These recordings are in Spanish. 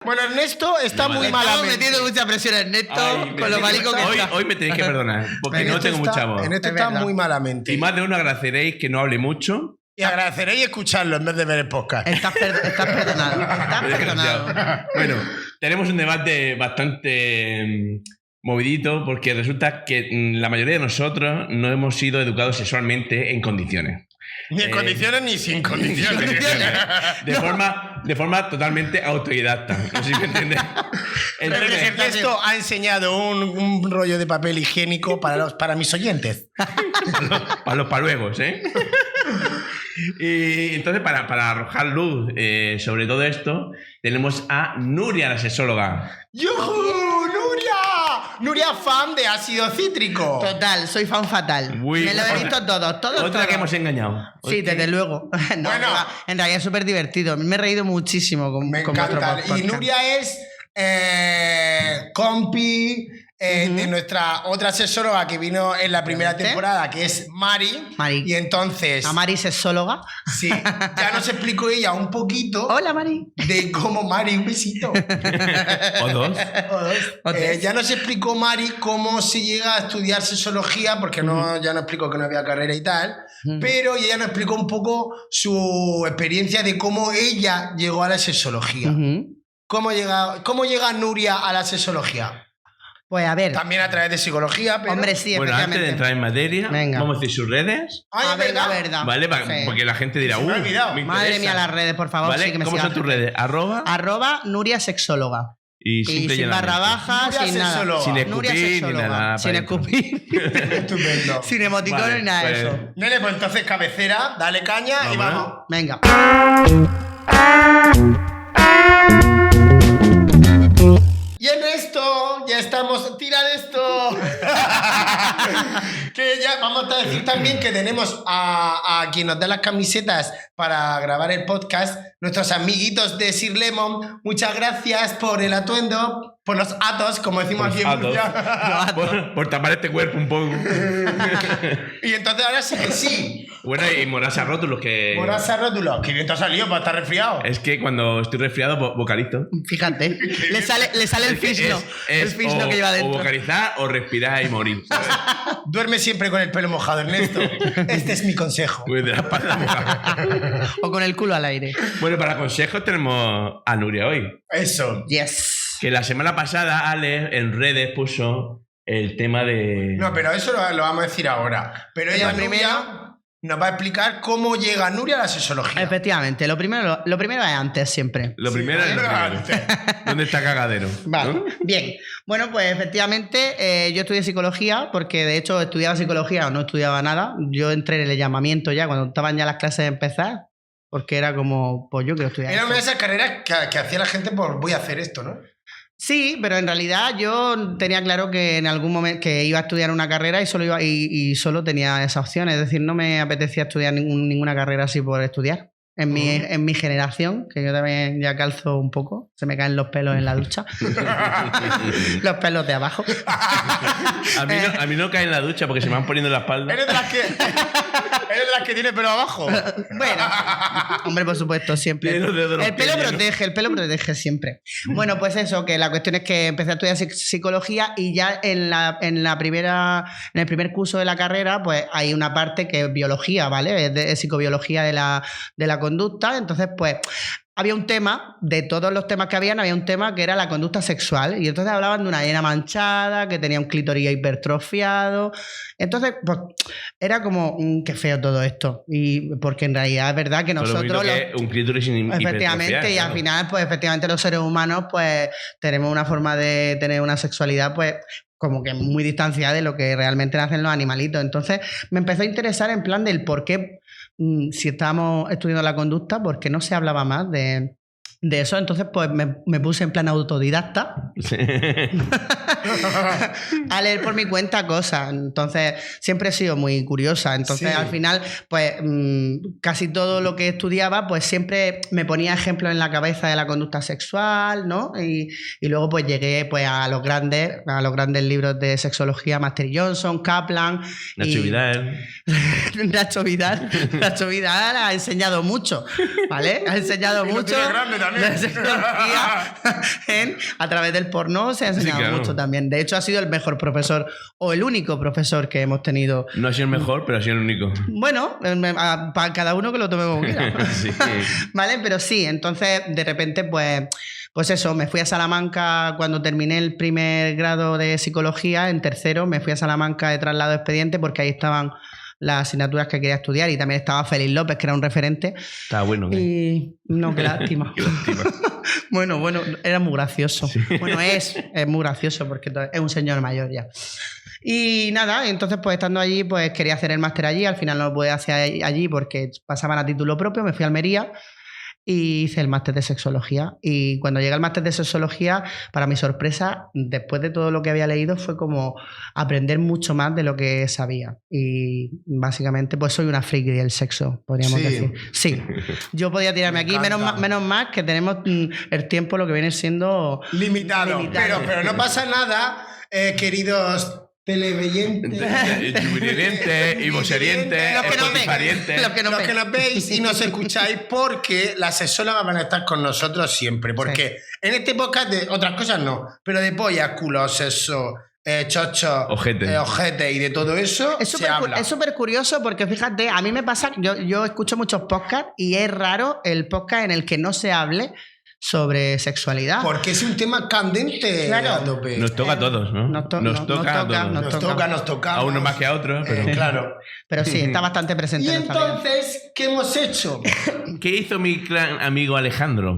Bueno, Ernesto está muy malamente. Estamos metiendo mucha presión a Ernesto. Ay, con lo malico que está. Hoy me tenéis que perdonar, porque no tengo mucha voz. Ernesto está muy malamente. Y más de uno agradeceréis que no hable mucho. Y agradeceréis escucharlo en vez de ver el podcast. Estás perdonado. Estás perdonado. Bueno, tenemos un debate bastante movidito porque resulta que la mayoría de nosotros no hemos sido educados sexualmente en condiciones. Ni en condiciones ni sin condiciones. De forma totalmente autodidacta. No sé si me entiendes. Entonces, Ernesto ha enseñado un rollo de papel higiénico para mis oyentes. para los paluegos, ¿eh? Y entonces, para arrojar luz sobre todo esto, tenemos a Nuria, la sexóloga. ¡Yujú! ¡Nuria! Nuria, fan de ácido cítrico. Total, soy fan fatal. Uy, me lo he visto todos. Otra que hemos engañado. Sí, desde luego. No, Bueno. en realidad es súper divertido. Me he reído muchísimo con Me vuestro encanta. podcast. Y Nuria es compi de nuestra otra sexóloga que vino en la primera temporada, que es Mari. Mari. Y entonces, A Mari, sexóloga. sí, ya nos explicó ella un poquito Hola, Mari. de cómo Mari, un besito. O dos. O tres. Ya nos explicó Mari cómo se llega a estudiar sexología, porque ya nos explicó que no había carrera y tal, pero ella nos explicó un poco su experiencia de cómo ella llegó a la sexología. ¿Cómo llega Nuria a la sexología? Pues a ver. También a través de psicología, pero... Hombre, sí, Bueno, antes de efectivamente. entrar en materia, Venga. vamos a decir sus redes. Ay, Ah, es venga, verdad. verdad. ¿Vale? Sí. Porque la gente dirá, Se me ha olvidado. me Madre interesa. mía, las redes, por favor, ¿Vale? sí que me ¿Cómo sigan. son tus redes? @. Nuria Sexóloga. Y Y simple sin llanamente. barra baja, Nuria sin nada. sexóloga. Sin Nuria escupir ni sexóloga. nada. Sin para adentro. escupir. Estupendo. Sin emoticones Vale, ni nada de pues- eso. Nene, pues entonces cabecera, dale caña y Vámonos. vamos. Venga. Y en esto, ya estamos, tira de esto. Que ya vamos a decir también que tenemos a quien nos da las camisetas para grabar el podcast, nuestros amiguitos de Sir Lemon. Muchas gracias por el atuendo, por los atos, como decimos aquí en Atos. Murcia. por tapar este cuerpo un poco. Y entonces ahora sí que sí. Bueno, y morasa rótulos que... Morasa rótulo. Qué bien te ha salido para estar resfriado. Es que cuando estoy resfriado, vocalizo. Fíjate. Le sale el Es que fisno. El es fisno o, que lleva o dentro. vocalizar o respirar y morir. ¿sabes? Duerme siempre con el pelo mojado, Ernesto. Este es mi consejo. Pues de la espalda mojada. O con el culo al aire. Bueno, para consejos tenemos a Nuria hoy. Eso. Yes. Que la semana pasada Ale en redes puso el tema de... No, pero eso lo vamos a decir ahora. Pero ella Lo primero- Nuria nos va a explicar cómo llega Nuria a la sexología. Efectivamente, lo primero es antes siempre. Lo Sí, primero es... primero antes. ¿Dónde está Cagadero? Vale, ¿No? bien. Bueno, pues efectivamente yo estudié psicología porque de hecho estudiaba psicología o no estudiaba nada. Yo entré en el llamamiento ya cuando estaban ya las clases de empezar porque era como, pues yo quiero estudiar. Era esto. una de esas carreras que hacía la gente por voy a hacer esto, ¿no? Sí, pero en realidad yo tenía claro que en algún momento que iba a estudiar una carrera y solo tenía esa opción. Es decir, no me apetecía estudiar ninguna carrera así por estudiar. En mi generación, que yo también ya calzo un poco, se me caen los pelos en la ducha. Los pelos de abajo. A mí no cae en la ducha porque se me van poniendo en la espalda. ¿Eres de las que tiene pelo abajo? Bueno, hombre, por supuesto, siempre. Tiene los dedos de los El pelo pies protege, el pelo protege siempre. Bueno, pues eso, que la cuestión es que empecé a estudiar psicología y ya en el primer curso de la carrera, pues hay una parte que es biología, ¿vale? Es psicobiología de la conducta. Entonces, pues había un tema, de todos los temas que había un tema que era la conducta sexual. Y entonces hablaban de una arena manchada, que tenía un clítoris hipertrofiado. Entonces, pues era como, qué feo todo esto. Y porque en realidad es verdad que Pero lo nosotros... bonito que es un clítoris sin Efectivamente, hipertrofiar, y al claro. final, pues efectivamente los seres humanos, pues tenemos una forma de tener una sexualidad, pues como que muy distanciada de lo que realmente hacen los animalitos. Entonces me empezó a interesar en plan del por qué, si estábamos estudiando la conducta, por qué no se hablaba más de eso. Entonces pues me puse en plan autodidacta Sí. a leer por mi cuenta cosas. Entonces siempre he sido muy curiosa. Entonces Sí. al final pues casi todo lo que estudiaba pues siempre me ponía ejemplos en la cabeza de la conducta sexual, ¿no? Y luego pues llegué pues a los grandes libros de sexología, Master Johnson, Kaplan. Nacho y- Vidal. Nacho Vidal ha enseñado mucho, ¿vale? Ha enseñado Y lo mucho. tiene grande también. de sexología a través del porno se ha enseñado mucho también. De hecho, ha sido el mejor profesor o el único profesor que hemos tenido. No ha sido el mejor, pero ha sido el único. Bueno, para cada uno que lo tome como quiera. Sí. Vale, pero sí, entonces de repente pues eso, me fui a Salamanca cuando terminé el primer grado de psicología, en tercero me fui a Salamanca de traslado de expediente porque ahí estaban las asignaturas que quería estudiar y también estaba Félix López, que era un referente. Estaba bueno. Y no, qué lástima. Qué lástima. Bueno, era muy gracioso. Sí. Bueno, es muy gracioso porque es un señor mayor ya. Y nada, entonces pues estando allí, pues quería hacer el máster allí, al final no lo pude hacer allí porque pasaban a título propio, me fui a Almería y hice el máster de sexología. Y cuando llegué al máster de sexología, para mi sorpresa, después de todo lo que había leído, fue como aprender mucho más de lo que sabía. Y básicamente, pues soy una friki del sexo, podríamos decir. Sí, yo podía tirarme aquí, menos más que tenemos el tiempo, lo que viene siendo limitado. Pero no pasa nada, queridos televidentes y voserientes, los que nos veis y nos escucháis, porque las sexólogas van a estar con nosotros siempre, porque en este podcast de otras cosas no, pero de pollas, culos, sexo, chocho, ojete y de todo eso es súper curioso porque fíjate, a mí me pasa, yo escucho muchos podcasts y es raro el podcast en el que no se hable sobre sexualidad. Porque es un tema candente. Claro. A tope. Nos toca a todos, ¿no? Nos toca. A unos más que a otros. Pero... claro. Pero sí, está bastante presente. Y entonces, ¿qué hemos hecho? ¿Qué hizo mi gran amigo Alejandro?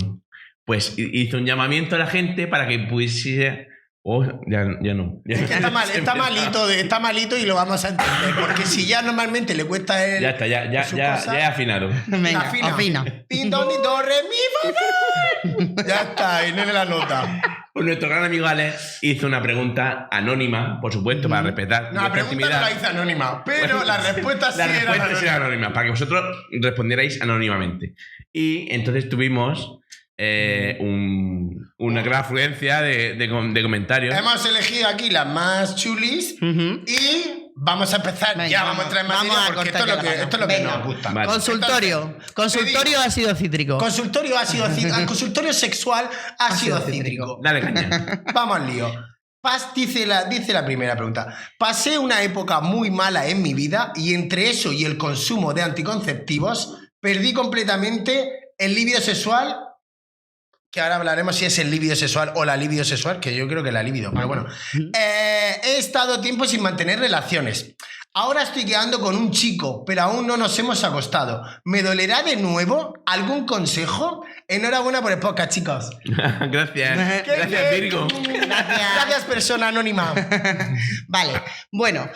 Pues hizo un llamamiento a la gente para que pudiese... ya no. Está malito y lo vamos a entender. Porque si ya normalmente le cuesta él. Ya está, ya he afinado. Venga, afina. Tin, don, do, re, mi, fa, ya está, ahí no le la nota. Pues nuestro gran amigo Alex hizo una pregunta anónima, por supuesto, para respetar. No, la pregunta no la hice anónima, pero la respuesta sí era anónima, para que vosotros respondierais anónimamente. Y entonces tuvimos una gran afluencia de comentarios. Hemos elegido aquí las más chulis y vamos a empezar. Venga, ya vamos a entrar en materia porque esto es lo que nos gusta. Vale. Consultorio ácido cítrico. Consultorio sexual ácido cítrico. Dale caña. Vamos al lío. Dice la primera pregunta. Pasé una época muy mala en mi vida y entre eso y el consumo de anticonceptivos perdí completamente el libido sexual, que ahora hablaremos si es el libido sexual o la libido sexual, que yo creo que la libido, pero bueno. He estado tiempo sin mantener relaciones. Ahora estoy quedando con un chico, pero aún no nos hemos acostado. ¿Me dolerá de nuevo? ¿Algún consejo? Enhorabuena por el podcast, chicos. Gracias. Gracias, Virgo. Gracias, persona anónima. Vale, bueno,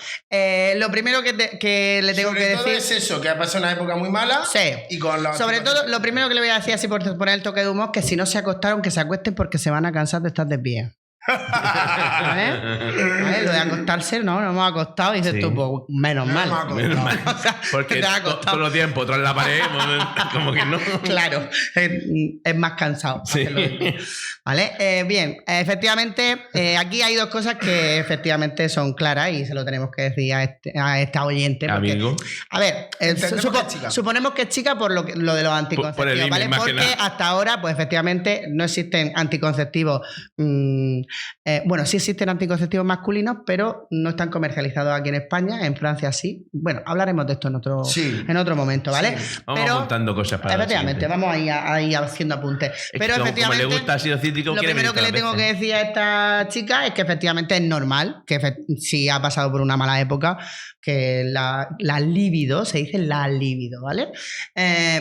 lo primero que le tengo que decir... Sobre todo es eso, que ha pasado una época muy mala. Sí. Y con sobre todo, lo primero que le voy a decir, así por poner el toque de humor, que si no se acostaron, que se acuesten porque se van a cansar de estar de pie. ¿Vale? Lo de acostarse, no hemos acostado y dices tú, pues menos mal. O sea, porque todo el tiempo tras la pared, como que no. Claro, es más cansado. Sí. ¿Vale? Bien, efectivamente, aquí hay dos cosas que efectivamente son claras y se lo tenemos que decir a esta oyente. Porque, amigo. A ver, suponemos que es chica por lo de los anticonceptivos, ¿vale? Porque hasta ahora, pues efectivamente, no existen anticonceptivos. Bueno, sí existen anticonceptivos masculinos, pero no están comercializados aquí en España. En Francia sí. Bueno, hablaremos de esto en otro momento, ¿vale? Sí. Vamos apuntando cosas para efectivamente, vamos ahí haciendo apuntes. Pero efectivamente, como le gusta ácido cítrico, lo primero que le tengo que decir a esta chica es que efectivamente es normal, que si ha pasado por una mala época, que la libido, se dice la libido, ¿vale?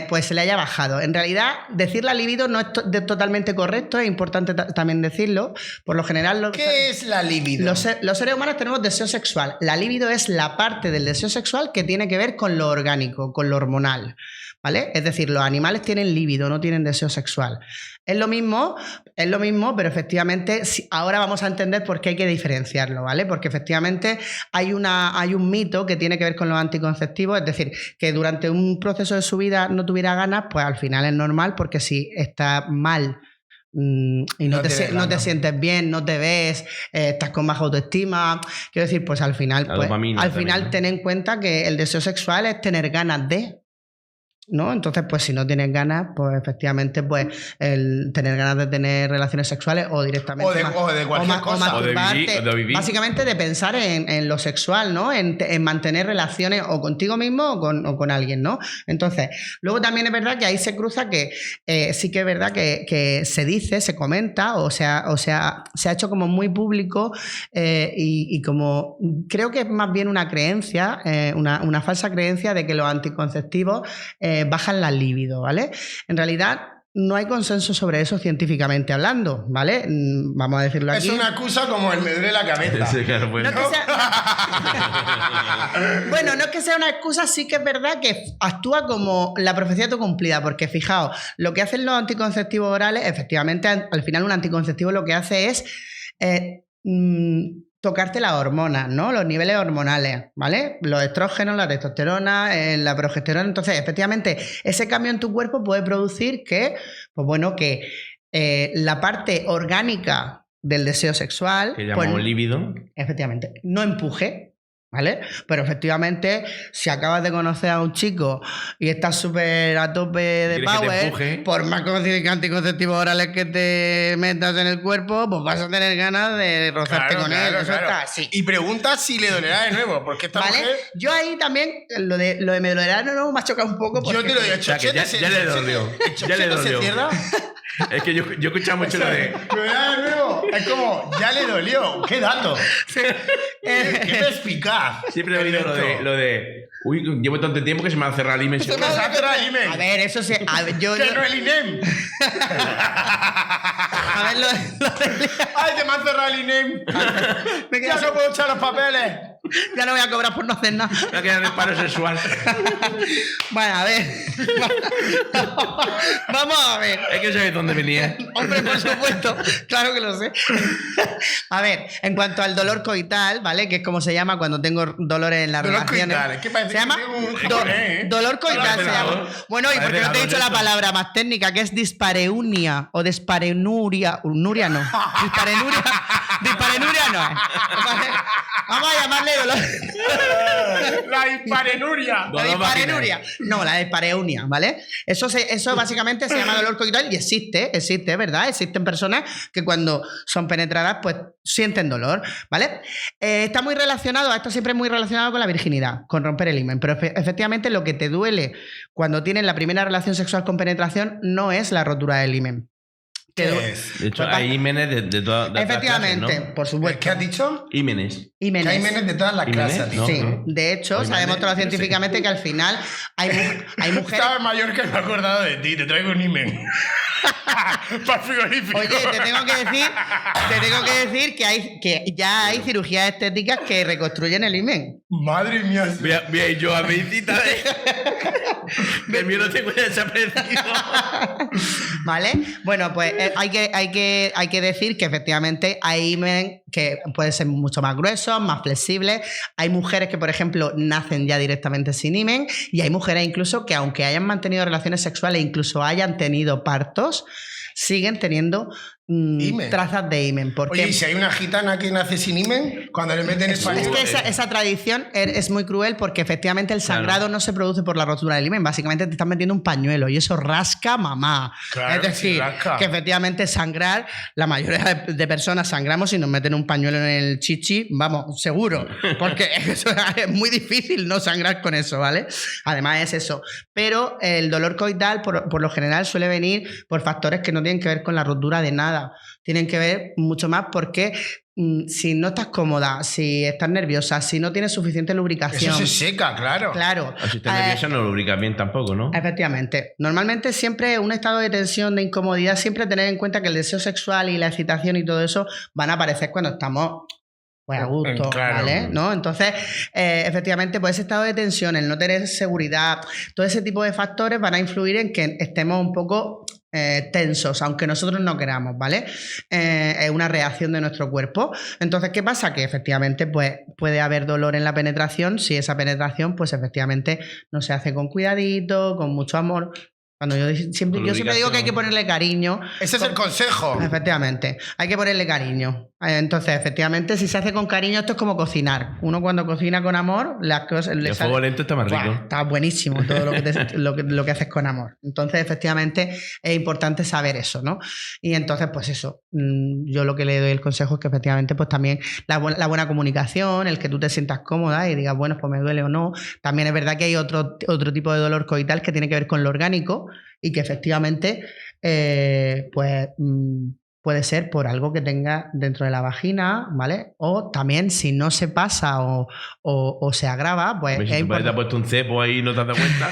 Pues se le haya bajado. En realidad, decir la libido no es totalmente correcto, es importante también decirlo. Por lo general... ¿Qué es la libido? Los seres humanos tenemos deseo sexual. La libido es la parte del deseo sexual que tiene que ver con lo orgánico, con lo hormonal, ¿vale? Es decir, los animales tienen libido, no tienen deseo sexual. Es lo mismo, pero efectivamente ahora vamos a entender por qué hay que diferenciarlo, ¿vale? Porque efectivamente hay un mito que tiene que ver con los anticonceptivos, es decir, que durante un proceso de su vida no tuviera ganas, pues al final es normal, porque si está mal y no te sientes bien, no te ves, estás con baja autoestima, quiero decir, pues al final ten en cuenta que el deseo sexual es tener ganas de... ¿no? Entonces, pues si no tienes ganas, pues efectivamente, pues el tener ganas de tener relaciones sexuales o directamente o de cualquier cosa. O de vivir. básicamente de pensar en lo sexual, ¿no? En mantener relaciones o contigo mismo o con alguien, ¿no? Entonces, luego también es verdad que ahí se cruza que sí que es verdad que se dice, se comenta, o sea, se ha hecho como muy público y como creo que es más bien una creencia, una falsa creencia de que los anticonceptivos bajan la libido, ¿vale? En realidad no hay consenso sobre eso científicamente hablando, ¿vale? Vamos a decirlo aquí. Es una excusa como el me duele la cabeza. Sí, claro, pues. Bueno, no es que sea una excusa, sí que es verdad que actúa como la profecía autocumplida, porque fijaos, lo que hacen los anticonceptivos orales, efectivamente, al final un anticonceptivo lo que hace es tocarte las hormonas, ¿no? Los niveles hormonales, ¿vale? Los estrógenos, la testosterona, la progesterona. Entonces, efectivamente, ese cambio en tu cuerpo puede producir que, pues bueno, que la parte orgánica del deseo sexual, Que llamamos líbido. efectivamente, no empuje, ¿vale? Pero efectivamente, si acabas de conocer a un chico y estás súper a tope de ¿Quieres que te power, empuje? por más anticonceptivos orales que te metas en el cuerpo, pues vas a tener ganas de rozarte con él. Eso está así. Y pregunta si le dolerá de nuevo, porque esta ¿Vale? mujer... Yo ahí también, lo de me dolerá de nuevo me ha chocado un poco. Porque Yo te lo digo, O sea, que ya le dolió. Ya le ¿Se dolió. cierra? Es que yo he escuchado mucho lo de. ¿Me dolerá de nuevo? Es como, ya le dolió. ¿Qué dato? ¿Qué perspicaz? Siempre he oído lo de. Uy, llevo tanto tiempo que se me ha cerrado el email. Se me ha cerrado el email. A ver, eso se. A ver, yo. ¡Que no el INEM! A ver, ¡Ay, que me ha cerrado el INEM! me ¡Ya no puedo echar los papeles! ya no voy a cobrar por no hacer nada. Me ha quedado en el paro sexual. Bueno, a ver. Vamos a ver. Es que sabes dónde venía. Hombre, por supuesto, claro que lo sé. A ver, en cuanto al dolor coital, ¿vale? Que es como se llama cuando tengo dolores en las Dolor relaciones. coital, es que parece se llama que tengo un japonés, ¿eh? dolor coital. Se llama. Bueno, ¿y por qué no te he dicho la palabra más técnica? Que es dispareunia o disparenuria. Nuria no. Disparenuria. Disparenuria no es. Vale. Vamos a llamarle dolor. La disparenuria. La Dolor disparenuria. No, la dispareunia, ¿vale? Eso básicamente se llama dolor coital y existe, ¿verdad? Existen personas que cuando son penetradas, pues sienten dolor, ¿vale? Está muy relacionado, esto siempre es muy relacionado con la virginidad, con romper el himen, pero efectivamente lo que te duele cuando tienes la primera relación sexual con penetración no es la rotura del himen. ¿Qué es? De hecho, Pues hay ímenes de todas las efectivamente, clases, ¿no? por supuesto. ¿Qué has dicho? Ímenes. Ímenes. Que hay menes de todas las ¿Ímenes? clases. No. Sí, no. de hecho, Ímenes, se ha demostrado no sé. científicamente que al final hay mujeres. Estaba en Mallorca y me he acordado de ti. Te traigo un imen. Para el frigorífico. Oye, te tengo que decir que ya hay cirugías estéticas que reconstruyen el himen. Madre mía. Voy a ir yo a mi cita de mí no tengo desaparecido. ¿Vale? Bueno, pues hay que decir que efectivamente hay himen que pueden ser mucho más gruesos, más flexibles. Hay mujeres que, por ejemplo, nacen ya directamente sin himen y hay mujeres incluso que, aunque hayan mantenido relaciones sexuales, incluso hayan tenido partos, siguen teniendo Himen. trazas de himen. ¿Por Oye, qué? ¿y si hay una gitana que nace sin imen? Cuando le meten español. Es que esa tradición es muy cruel porque efectivamente el sangrado no se produce por la rotura del himen. Básicamente te están metiendo un pañuelo y eso rasca mamá. Claro, es decir, sí, rasca. que efectivamente sangrar, la mayoría de personas sangramos y nos meten un pañuelo en el chichi, vamos, seguro. Porque eso es muy difícil no sangrar con eso, ¿vale? Además es eso. Pero el dolor coital por lo general suele venir por factores que no tienen que ver con la rotura de nada. Tienen que ver mucho más porque si no estás cómoda, si estás nerviosa, si no tienes suficiente lubricación. Eso se seca, claro. Claro. O si estás nerviosa no lubricas bien tampoco, ¿no? Efectivamente. Normalmente siempre un estado de tensión, de incomodidad, siempre tener en cuenta que el deseo sexual y la excitación y todo eso van a aparecer cuando estamos pues a gusto, Claro. ¿vale? ¿No? Entonces, efectivamente, pues ese estado de tensión, el no tener seguridad, todo ese tipo de factores van a influir en que estemos un poco tensos, aunque nosotros no queramos, ¿vale? Es una reacción de nuestro cuerpo. Entonces, ¿qué pasa? Que efectivamente pues, puede haber dolor en la penetración si esa penetración pues efectivamente no se hace con cuidadito, con mucho amor. Yo siempre digo que hay que ponerle cariño. Ese es el consejo. Efectivamente, hay que ponerle cariño. Entonces, efectivamente, si se hace con cariño, esto es como cocinar. Uno cuando cocina con amor, las cosas... El fuego lento está más rico. Está buenísimo todo lo que haces con amor. Entonces, efectivamente, es importante saber eso, ¿no? Y entonces, pues eso, yo lo que le doy el consejo es que efectivamente, pues también la buena comunicación, el que tú te sientas cómoda y digas, bueno, pues me duele o no. También es verdad que hay otro tipo de dolor coital que tiene que ver con lo orgánico y que efectivamente, pues... puede ser por algo que tenga dentro de la vagina, ¿vale? O también si no se pasa o se agrava, pues... Si tu padre te ha puesto un cepo ahí y no te has dado cuenta.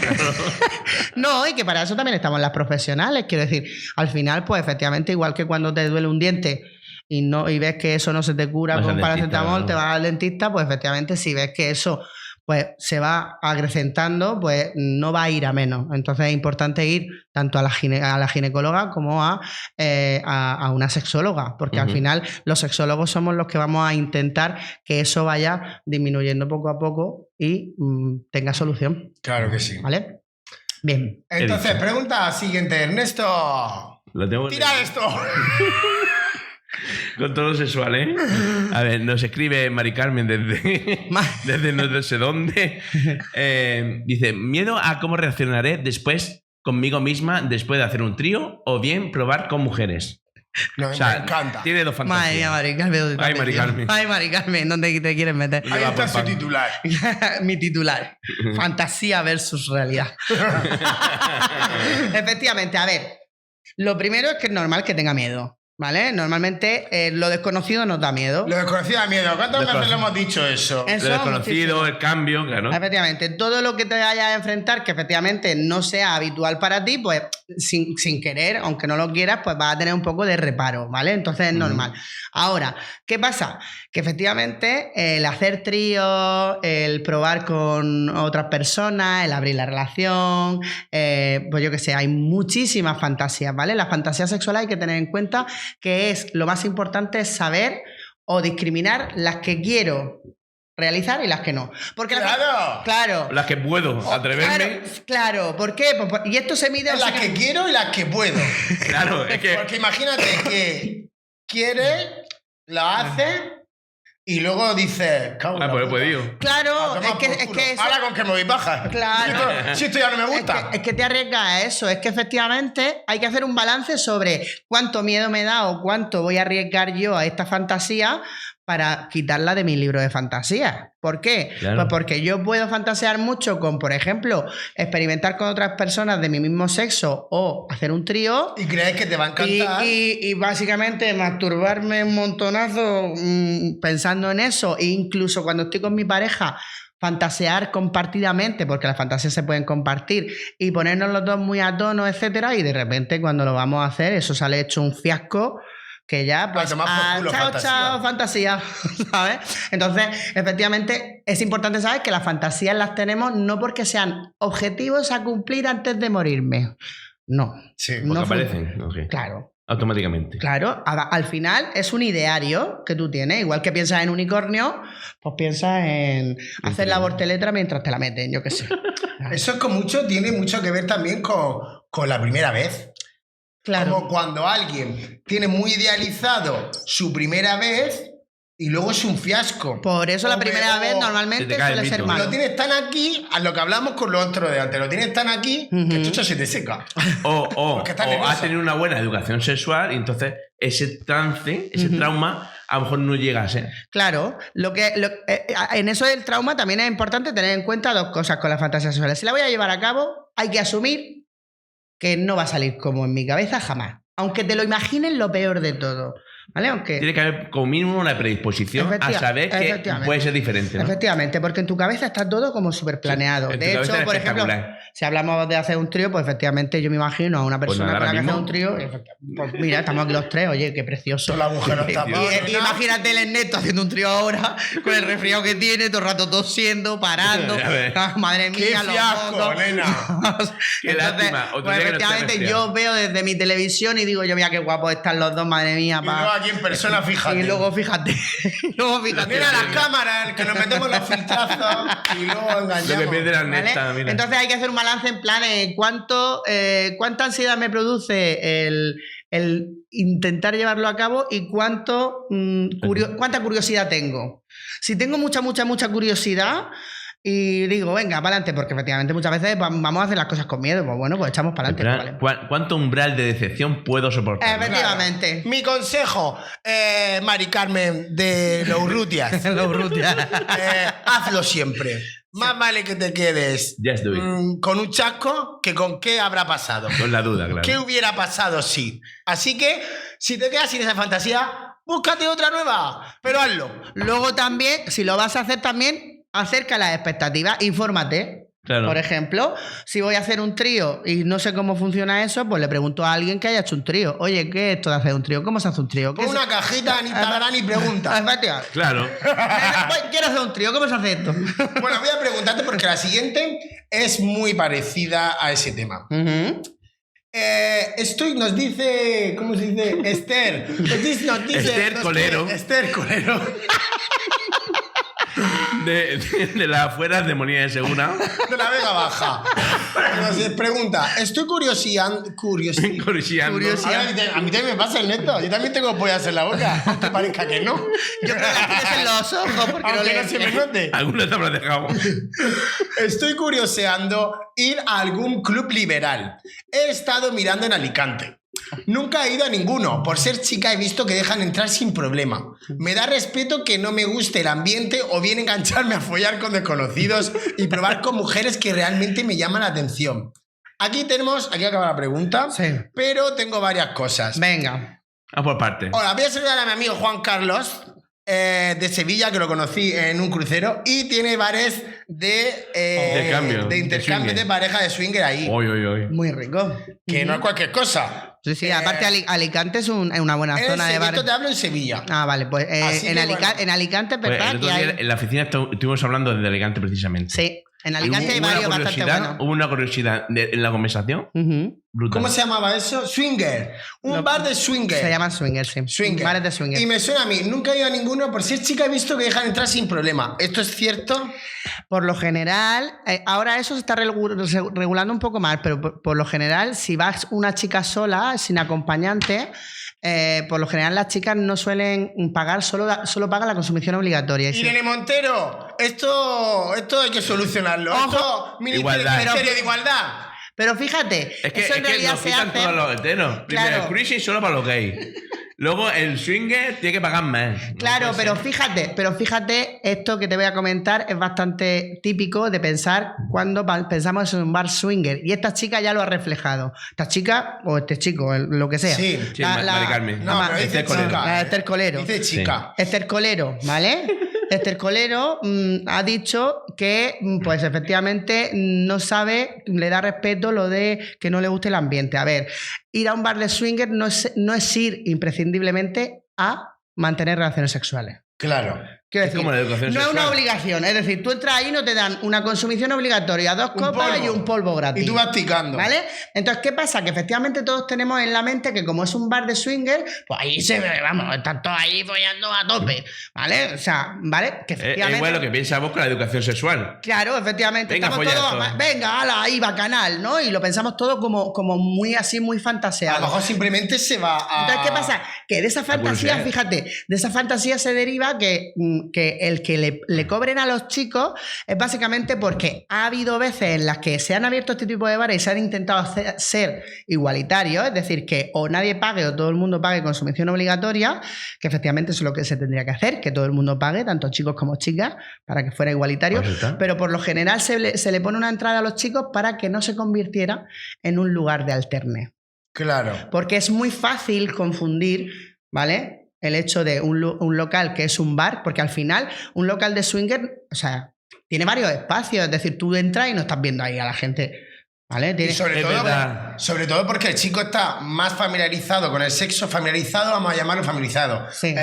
No, y que para eso también estamos las profesionales. Quiero decir, al final, pues efectivamente, igual que cuando te duele un diente y ves que eso no se te cura con paracetamol, te vas al dentista, pues efectivamente si ves que eso... pues se va acrecentando, pues no va a ir a menos. Entonces es importante ir tanto a la ginecóloga como a una sexóloga, porque al final los sexólogos somos los que vamos a intentar que eso vaya disminuyendo poco a poco y tenga solución. Claro que sí. ¿Vale? Bien. Entonces, pregunta siguiente, Ernesto. ¡Tira esto! Control sexual, ¿eh? A ver, nos escribe Mari Carmen desde no sé dónde. Dice, miedo a cómo reaccionaré después conmigo misma después de hacer un trío o bien probar con mujeres. No, o sea, me encanta. Tiene dos fantasías. Madre mía, Mari Carmen. Ay, Mari Carmen. Ay, Mari Carmen, ¿dónde te quieres meter? Ahí está su titular. Mi titular. Fantasía versus realidad. Efectivamente, a ver. Lo primero es que es normal que tenga miedo. ¿Vale? Normalmente lo desconocido nos da miedo. Lo desconocido da miedo. ¿Cuántas veces le hemos dicho eso? Lo desconocido, el cambio, claro. Efectivamente, todo lo que te vayas a enfrentar que efectivamente no sea habitual para ti, pues sin querer, aunque no lo quieras, pues vas a tener un poco de reparo, ¿vale? Entonces es normal. Ahora, ¿qué pasa? Que efectivamente el hacer tríos, el probar con otras personas, el abrir la relación, pues yo qué sé, hay muchísimas fantasías, ¿vale? Las fantasías sexuales hay que tener en cuenta que es lo más importante es saber o discriminar las que quiero realizar y las que no. Porque claro. Las que puedo atreverme. Claro. ¿Por qué? Pues, y esto se mide... Las que quiero y las que puedo. Claro, es que... Porque imagínate que quiere, lo hace... Y luego dice... pues he podido. Claro, es que eso... Ahora con que me voy baja. Claro. Si esto ya no me gusta. Es que te arriesgas a eso. Es que efectivamente hay que hacer un balance sobre cuánto miedo me da o cuánto voy a arriesgar yo a esta fantasía para quitarla de mi libro de fantasías. ¿Por qué? Claro. Pues porque yo puedo fantasear mucho con, por ejemplo, experimentar con otras personas de mi mismo sexo o hacer un trío. Y crees que te va a encantar. Y básicamente masturbarme un montonazo pensando en eso. E incluso cuando estoy con mi pareja, fantasear compartidamente, porque las fantasías se pueden compartir, y ponernos los dos muy a tono, etcétera. Y de repente cuando lo vamos a hacer, eso sale hecho un fiasco. Que ya, pues, chao, fantasía, ¿sabes? Entonces, efectivamente, es importante saber que las fantasías las tenemos no porque sean objetivos a cumplir antes de morirme. No. Sí, porque aparecen. Okay. Claro. Automáticamente. Claro, al final es un ideario que tú tienes. Igual que piensas en unicornio, pues piensas en hacer la borteletra mientras te la meten, yo qué sé. Eso es tiene mucho que ver también con la primera vez. Claro. Como cuando alguien tiene muy idealizado su primera vez y luego es un fiasco. Por eso la primera vez normalmente suele ser malo. Lo tienes tan aquí, a lo que hablamos con lo otro de antes, lo tienes tan aquí que chucho se te seca. O has tenido una buena educación sexual y entonces ese trance, ese trauma, a lo mejor no llegas, ¿eh? Claro, en eso del trauma también es importante tener en cuenta dos cosas con las fantasías sexuales. Si la voy a llevar a cabo, hay que asumir que no va a salir como en mi cabeza jamás. Aunque te lo imagines lo peor de todo. ¿Vale? Aunque... Tiene que haber como mínimo una predisposición a saber que puede ser diferente, ¿no? Efectivamente, porque en tu cabeza está todo como súper planeado. Sí, de hecho, por ejemplo, si hablamos de hacer un trío, pues efectivamente yo me imagino a una persona con la que hacer un trío. Pues mira, estamos aquí los tres, oye, qué precioso. Y imagínate el Ernesto haciendo un trío ahora, con el resfriado que tiene, todo el rato tosiendo, parando. Madre mía, qué fiasco, nena. Qué lástima. Pues efectivamente yo veo desde mi televisión y digo, yo mira qué guapos están los dos, madre mía. aquí en persona, fíjate. Y luego fíjate. Mira las cámaras, que nos metemos los filtrazos y luego engañamos. Lo que pierde la ¿Vale? neta, mira. Entonces hay que hacer un balance en plan cuánta ansiedad me produce el intentar llevarlo a cabo y cuánta curiosidad tengo. Si tengo mucha curiosidad y digo, venga, para adelante, porque efectivamente muchas veces vamos a hacer las cosas con miedo, pues bueno, pues echamos para adelante. Vale. ¿Cuánto umbral de decepción puedo soportar? Efectivamente. Claro. Mi consejo, Mari Carmen de los Urrutias. Hazlo siempre. Más vale que te quedes Just do it. con un chasco que con qué habrá pasado. Con la duda, claro. ¿Qué hubiera pasado si? Así que, si te quedas sin esa fantasía, búscate otra nueva, pero hazlo. Luego también, si lo vas a hacer también, acerca las expectativas, infórmate. Claro. Por ejemplo, si voy a hacer un trío y no sé cómo funciona eso, pues le pregunto a alguien que haya hecho un trío. Oye, ¿qué es esto de hacer un trío? ¿Cómo se hace un trío? Pon una cajita en Instagram y pregunta. Claro. Quiero hacer un trío, ¿cómo se hace esto? Bueno, voy a preguntarte porque la siguiente es muy parecida a ese tema. Nos dice, ¿cómo se dice? Esther. Esther Colero. Esther Colero. De las afueras de Molina de Segura. De la Vega Baja. Nos pregunta, estoy curioseando. A mí también me pasa el neto. Yo también tengo pollas en la boca. Aunque parezca que no. Yo creo que las tienes en los ojos porque aunque no se me note. Algunos te habrás dejado. Estoy curioseando ir a algún club liberal. He estado mirando en Alicante. Nunca he ido a ninguno. Por ser chica he visto que dejan entrar sin problema. Me da respeto que no me guste el ambiente o bien engancharme a follar con desconocidos y probar con mujeres que realmente me llaman la atención. Aquí acaba la pregunta, sí. Pero tengo varias cosas. Venga. Por parte. Hola, voy a saludar a mi amigo Juan Carlos de Sevilla, que lo conocí en un crucero, y tiene bares de intercambio de pareja de swinger ahí. Oy. Muy rico. Que no es cualquier cosa. Sí, aparte Alicante es una buena zona de bares. Te hablo en Sevilla. Ah, vale, pues en Alicante es verdad que hay... En la oficina estuvimos hablando de Alicante precisamente. Sí, en Alicante hay varios bastante buenos. Hubo una curiosidad en la conversación. ¿Cómo se llamaba eso? Swinger. Bar de swinger. Se llama swinger, sí. Swinger. Bares de swinger. Y me suena a mí, nunca he ido a ninguno, por si es chica he visto que dejan entrar sin problema. ¿Esto es cierto? Por lo general, ahora eso se está regulando un poco más, pero por lo general, si vas una chica sola, sin acompañante, por lo general las chicas no suelen pagar, solo pagan la consumición obligatoria. Irene Montero, esto hay que solucionarlo. Ojo, Ministerio de Igualdad. Pero fíjate, es que, eso en realidad nos se quitan hace... todos los heteros. Primero, el cruising solo para los gays. Luego el swinger tiene que pagar más. Claro, no pero fíjate, esto que te voy a comentar es bastante típico de pensar cuando pensamos en un bar swinger. Y esta chica ya lo ha reflejado. Esta chica o este chico, lo que sea. Sí, Mari Carmen. No, pero dice chica. Esther Colero. Dice chica. Sí. Esther Colero, ¿vale? Esther Colero ha dicho que, pues efectivamente, no sabe, le da respeto lo de que no le guste el ambiente. A ver, ir a un bar de swinger no es ir imprescindiblemente a mantener relaciones sexuales. Claro. Quiero decir, como la educación no sexual. Es una obligación, es decir, tú entras ahí y no te dan una consumición obligatoria, 2 copas y un polvo gratis. Y tú vas picando. ¿Vale? Entonces, ¿qué pasa? Que efectivamente todos tenemos en la mente que como es un bar de swinger, pues ahí están todos ahí follando a tope, ¿vale? O sea, ¿vale? Que efectivamente... Es igual lo que pensamos con la educación sexual. Claro, efectivamente. Venga, estamos todos, venga, ala, ahí bacanal, ¿no? Y lo pensamos todo como muy así, muy fantaseado. A lo mejor simplemente se va a... Entonces, ¿qué pasa? Que de esa fantasía, fíjate, de esa fantasía se deriva que el que le cobren a los chicos es básicamente porque ha habido veces en las que se han abierto este tipo de bares y se han intentado ser igualitarios, es decir, que o nadie pague o todo el mundo pague consumición obligatoria, que efectivamente eso es lo que se tendría que hacer, que todo el mundo pague, tanto chicos como chicas, para que fuera igualitario, pero por lo general se le pone una entrada a los chicos para que no se convirtiera en un lugar de alterne. Claro. Porque es muy fácil confundir, ¿vale?, el hecho de un local que es un bar, porque al final un local de swinger, o sea, tiene varios espacios, es decir, tú entras y no estás viendo ahí a la gente, ¿vale? Y sobre todo porque el chico está más familiarizado con el sexo, vamos a llamarlo familiarizado. Sí.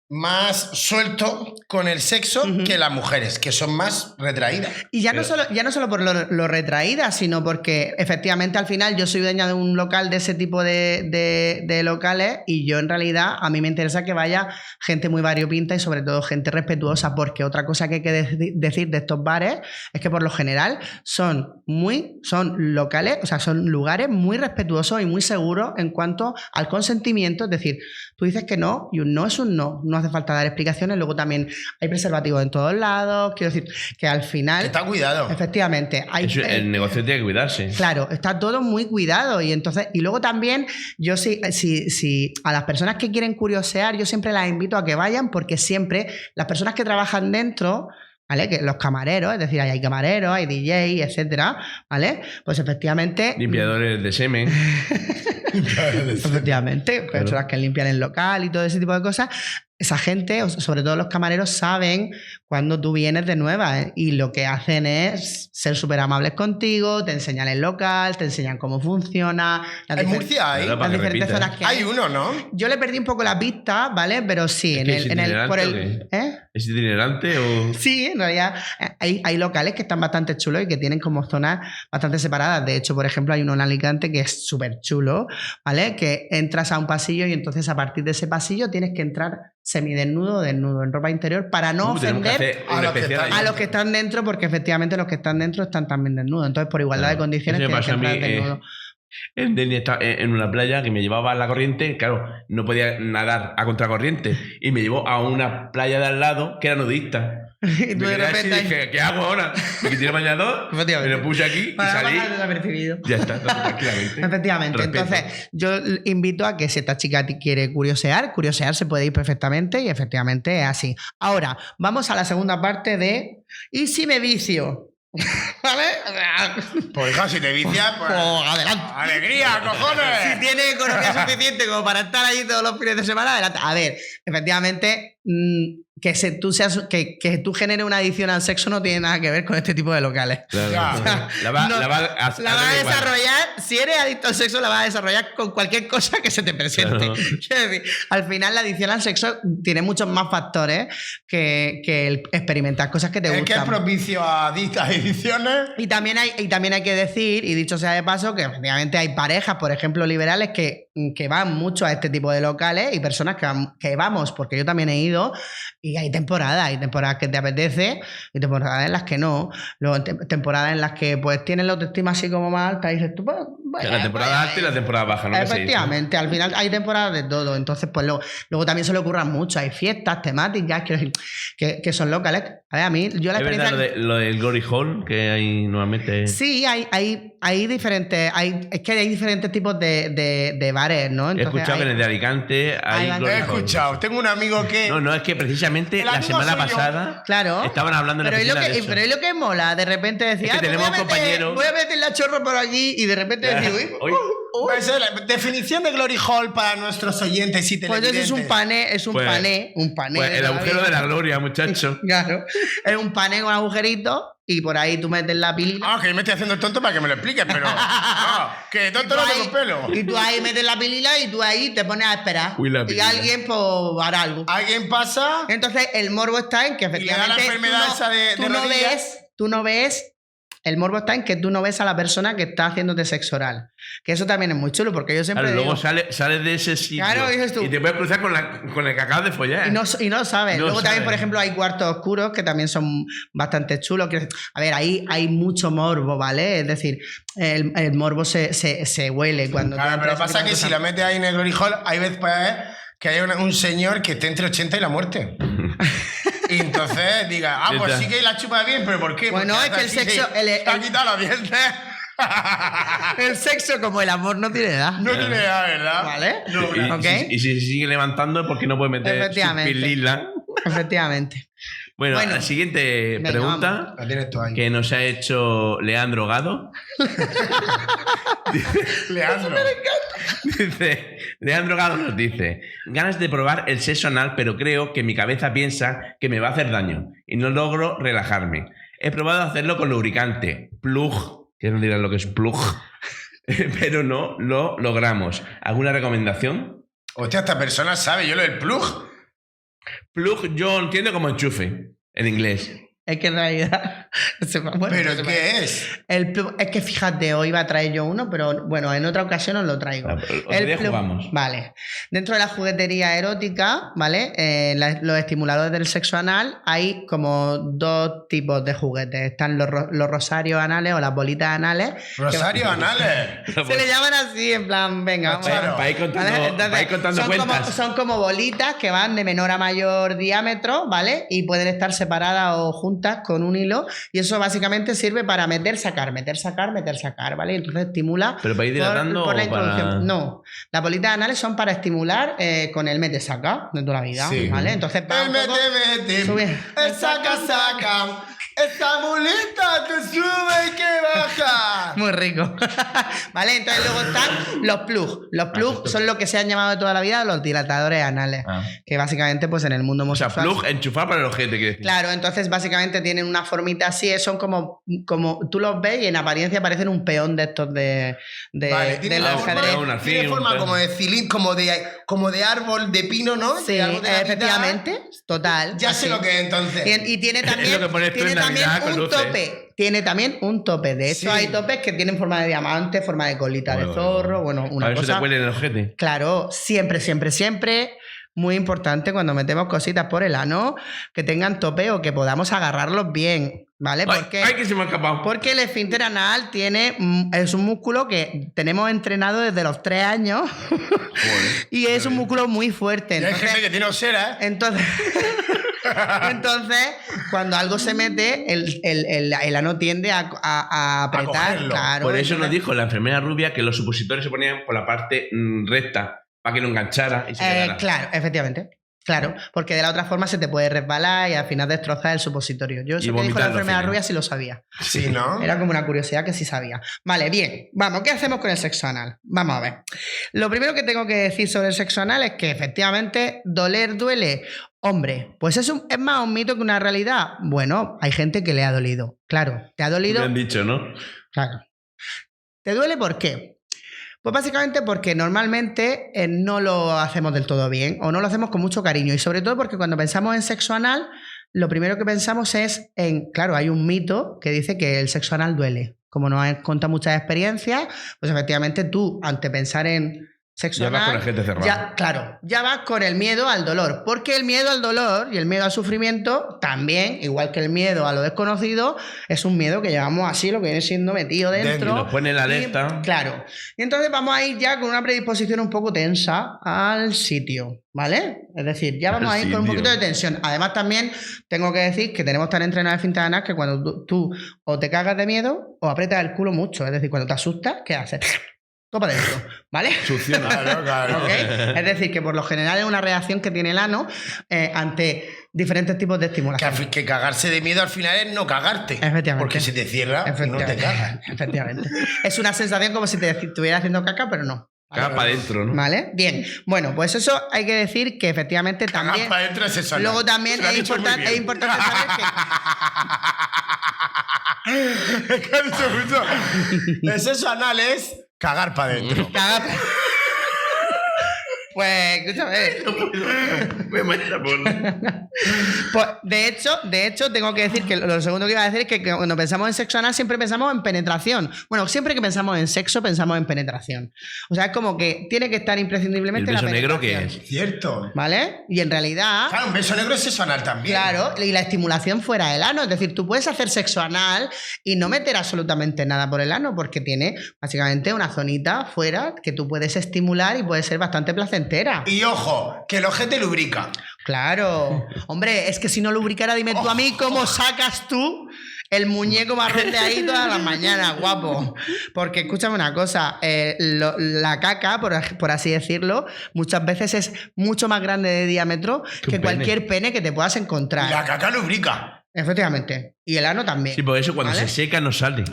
más suelto con el sexo que las mujeres, que son más retraídas. Y ya no solo por lo retraídas, sino porque efectivamente al final yo soy dueña de un local de ese tipo de locales y yo en realidad a mí me interesa que vaya gente muy variopinta y sobre todo gente respetuosa, porque otra cosa que hay que decir de estos bares es que por lo general son locales, o sea, son lugares muy respetuosos y muy seguros en cuanto al consentimiento, es decir, tú dices que no y un no es un no hace falta dar explicaciones, luego también hay preservativos en todos lados, quiero decir que al final... Está cuidado. Efectivamente. El negocio tiene que cuidarse. Claro, está todo muy cuidado y entonces, y luego también yo si a las personas que quieren curiosear, yo siempre las invito a que vayan porque siempre las personas que trabajan dentro... ¿Vale? Que los camareros, es decir, hay camareros, hay DJ, etcétera, ¿vale? Pues efectivamente... Limpiadores de semen. Efectivamente, personas que limpian el local y todo ese tipo de cosas. Esa gente, sobre todo los camareros, saben cuando tú vienes de nueva, ¿eh? Y lo que hacen es ser súper amables contigo, te enseñan el local, te enseñan cómo funciona. En Murcia hay. Las diferentes zonas que hay uno, ¿no? Yo le perdí un poco la pista, ¿vale? Pero sí, ¿Es itinerante o...? Sí, en realidad hay locales que están bastante chulos y que tienen como zonas bastante separadas. De hecho, por ejemplo, hay uno en Alicante que es súper chulo, ¿vale? Que entras a un pasillo y entonces a partir de ese pasillo tienes que entrar semidesnudo o desnudo en ropa interior para no ofender a los que están dentro, porque efectivamente los que están dentro están también desnudos. Entonces, por igualdad de condiciones, tienes que entrar desnudo. El Deni estaba en una playa que me llevaba a la corriente, claro, no podía nadar a contracorriente y me llevó a una playa de al lado que era nudista. Y tú de repente dije, ¿qué hago ahora? Me quité el bañador, me lo puse aquí y salí. Ya está, tranquilamente. Efectivamente. Respeto. Entonces, yo invito a que si esta chica quiere curiosear se puede ir perfectamente y efectivamente es así. Ahora, vamos a la segunda parte de ¿y si me vicio? ¿Vale? Pues hija, si te vicias, pues adelante. ¡Alegría, cojones! Si tienes economía suficiente como para estar allí todos los fines de semana, adelante. A ver, efectivamente, que tú generes una adicción al sexo no tiene nada que ver con este tipo de locales. Claro. O sea, la vas a desarrollar, si eres adicto al sexo, la vas a desarrollar con cualquier cosa que se te presente. Claro. Quiero decir, al final la adicción al sexo tiene muchos más factores que el experimentar cosas que te gustan. Es que es propicio a adicciones. Y también hay que decir, y dicho sea de paso, que efectivamente hay parejas, por ejemplo, liberales, que van mucho a este tipo de locales y personas que vamos, porque yo también he ido. Y hay temporadas que te apetece y temporadas en las que no. Luego temporadas en las que pues tienes la autoestima así como más alta y dices tú, pues, la temporada alta y la temporada baja, ¿no? Efectivamente, al final hay temporadas de todo. Entonces, pues luego también se le ocurran mucho. Hay fiestas temáticas que son locales. A ver, a mí, yo la experiencia... ¿Es verdad lo del Glory Hall que hay normalmente? Sí, hay diferentes... Es que hay diferentes tipos de bares, ¿no? Entonces, he escuchado que en el de Alicante hay Glory Hall. He escuchado. Tengo un amigo que... No, es que precisamente la semana pasada estaban hablando en la oficina de eso. Pero es lo que mola, de repente decía, es que tenemos compañeros... Voy a meter la chorro por allí y de repente decir, Pues la definición de Glory Hall para nuestros oyentes y televidentes. Pues eso es un pané. Pues el agujero de la gloria, muchacho. Claro. Es un pané con agujerito y por ahí tú metes la pilila. Que yo me estoy haciendo el tonto para que me lo expliques, pero no, que tonto no tengo pelo. Y tú ahí metes la pilila y tú ahí te pones a esperar. Y alguien pues hará algo. Alguien pasa. Entonces el morbo está en que efectivamente y le da la enfermedad esa de tú no ves. El morbo está en que tú no ves a la persona que está haciéndote sexo oral. Que eso también es muy chulo, porque yo siempre digo... Luego sales de ese sitio dices tú, y te puedes cruzar con el que acabas de follar. Y no sabes. Luego también, por ejemplo, hay cuartos oscuros que también son bastante chulos. A ver, ahí hay mucho morbo, ¿vale? Es decir, el morbo se huele cuando... Claro, pero pasa que si la metes ahí en el Glory Hall, hay veces que hay un señor que esté entre 80 y la muerte. Y entonces diga, pues sí que la chupa bien, pero ¿por qué? Bueno, es que el sexo... Te ha quitado los dientes. El sexo, como el amor, no tiene edad. No tiene edad, ¿verdad? ¿Vale? No, y si sigue levantando es porque no puede meter su pilila. Efectivamente. Bueno, la siguiente pregunta que nos ha hecho Leandro Gado. Leandro Gado nos dice: ganas de probar el sexo anal, pero creo que mi cabeza piensa que me va a hacer daño y no logro relajarme. He probado hacerlo con lubricante, plug, que no dirán lo que es plug, pero no lo logramos. ¿Alguna recomendación? Hostia, esta persona sabe yo lo del plug. Plug yo entiendo como enchufe en inglés. Es que en realidad... bueno, ¿Pero qué es? El plug, es que fíjate, hoy iba a traer yo uno, pero bueno, en otra ocasión os lo traigo. Otro día jugamos. Vale. Dentro de la juguetería erótica, ¿vale? Los estimuladores del sexo anal, hay como dos tipos de juguetes. Están los rosarios anales o las bolitas anales. ¿Rosarios anales? Se le llaman así, en plan, venga, vamos. Para ir contando cuentas. Son como bolitas que van de menor a mayor diámetro, ¿vale? Y pueden estar separadas o juntas con un hilo, y eso básicamente sirve para meter, sacar, ¿vale? Entonces estimula. ¿Pero para ir dilatando por la o para...? introducción. No, las bolitas anales son para estimular con el mete-saca de toda la vida, Sí. ¿vale? Entonces va El un poco mete, el saca. Esta bolita te sube y que baja. muy rico. ¿Vale? Entonces luego están los plugs. Los plugs son lo que se han llamado de toda la vida los dilatadores anales, que básicamente pues en el mundo O sea, homosexual... plug, enchufar para el ojete, quiere decir. Claro, entonces básicamente tienen una formita así, son como tú los ves y en apariencia parecen un peón de estos de Tiene los forma, ajedrez. tiene forma como de cilindro, como de árbol de pino, ¿no? Sí, De árbol de Navidad. efectivamente, total. Ya sé así. lo que es entonces. Y tiene también, Es lo que pones tú en tiene también Navidad con un luces. tope. Tiene también un tope. De hecho, Sí. hay topes que tienen forma de diamante, forma de colita de zorro, bueno, una A ver si te cosa. huele en el ojete. Claro, siempre. Muy importante cuando metemos cositas por el ano, que tengan tope o que podamos agarrarlos bien, ¿vale? Ay, que se me ha escapado. Porque el esfínter anal es un músculo que tenemos entrenado desde los 3 años y es un músculo muy fuerte. Y hay gente que tiene osera, ¿eh? Entonces, cuando algo se mete, el ano tiende a apretar. cogerlo. Claro, Por eso nos entonces- dijo la enfermera rubia que los supositorios se ponían por la parte recta para que no enganchara y se quedara. Claro, efectivamente. Claro, porque de la otra forma se te puede resbalar y al final destrozar el supositorio. Yo eso que dijo la vomitarlo enfermera al final. rubia sí lo sabía. Sí, ¿no? Era como una curiosidad que sí sabía. Vale, bien. Vamos, ¿qué hacemos con el sexo anal? Vamos a ver. Lo primero que tengo que decir sobre el sexo anal es que efectivamente doler duele. Hombre, pues es más un mito que una realidad. Bueno, hay gente que le ha dolido. Claro, ¿te ha dolido? Me han dicho, ¿no? Claro. ¿Te duele por qué? Pues básicamente porque normalmente no lo hacemos del todo bien o no lo hacemos con mucho cariño, y sobre todo porque cuando pensamos en sexo anal, lo primero que pensamos es en, claro, hay un mito que dice que el sexo anal duele. Como nos has contado muchas experiencias, pues efectivamente tú, ante pensar en sexo Ya vas anal, con el gente cerrado. ya vas con el miedo al dolor, porque el miedo al dolor y el miedo al sufrimiento también, igual que el miedo a lo desconocido, es un miedo que llevamos así, lo que viene siendo metido dentro. Y nos pone la alerta. Claro. Y entonces vamos a ir ya con una predisposición un poco tensa al sitio, ¿vale? Es decir, ya vamos Al a ir con un sitio. poquito de tensión. Además, también tengo que decir que tenemos tan entrenadas esfínteres anales que cuando tú o te cagas de miedo o aprietas el culo mucho. Es decir, cuando te asustas, ¿qué haces? Topa dentro, ¿vale? Succiona. Claro. ¿Ok? Es decir, que por lo general es una reacción que tiene el ano ante diferentes tipos de estimulación. Que cagarse de miedo al final es no cagarte. Efectivamente. Porque se te cierra y no te cagas. Efectivamente. Es una sensación como si te estuviera haciendo caca, pero no. Caga para adentro, ¿no? ¿Vale? Bien. Bueno, pues eso hay que decir que efectivamente también. Cagar para adentro es eso. Luego también Se lo ha es dicho muy importante bien. saber que. ¿Qué ha dicho mucho? El sexo anal es cagar para adentro. Cagar- Pues, escúchame. Me mata por... Pues, de hecho, tengo que decir que lo segundo que iba a decir es que cuando pensamos en sexo anal siempre pensamos en penetración. Bueno, siempre que pensamos en sexo pensamos en penetración. O sea, es como que tiene que estar ¿El imprescindiblemente la beso negro penetración. qué es? Cierto. ¿Vale? Y en realidad... Claro, un beso negro es sexo anal también. Claro, y la estimulación fuera del ano. Es decir, tú puedes hacer sexo anal y no meter absolutamente nada por el ano porque tiene básicamente una zonita fuera que tú puedes estimular y puede ser bastante placentera. Y ojo, que el ojete lubrica. Claro. Hombre, es que si no lubricara, dime tú a mí cómo sacas tú el muñeco marrón de ahí todas las mañanas, guapo. Porque escúchame una cosa, la caca, por así decirlo, muchas veces es mucho más grande de diámetro que un cualquier pene que te puedas encontrar. La caca lubrica. Efectivamente. Y el ano también. Sí, por eso cuando ¿vale? se seca no sale.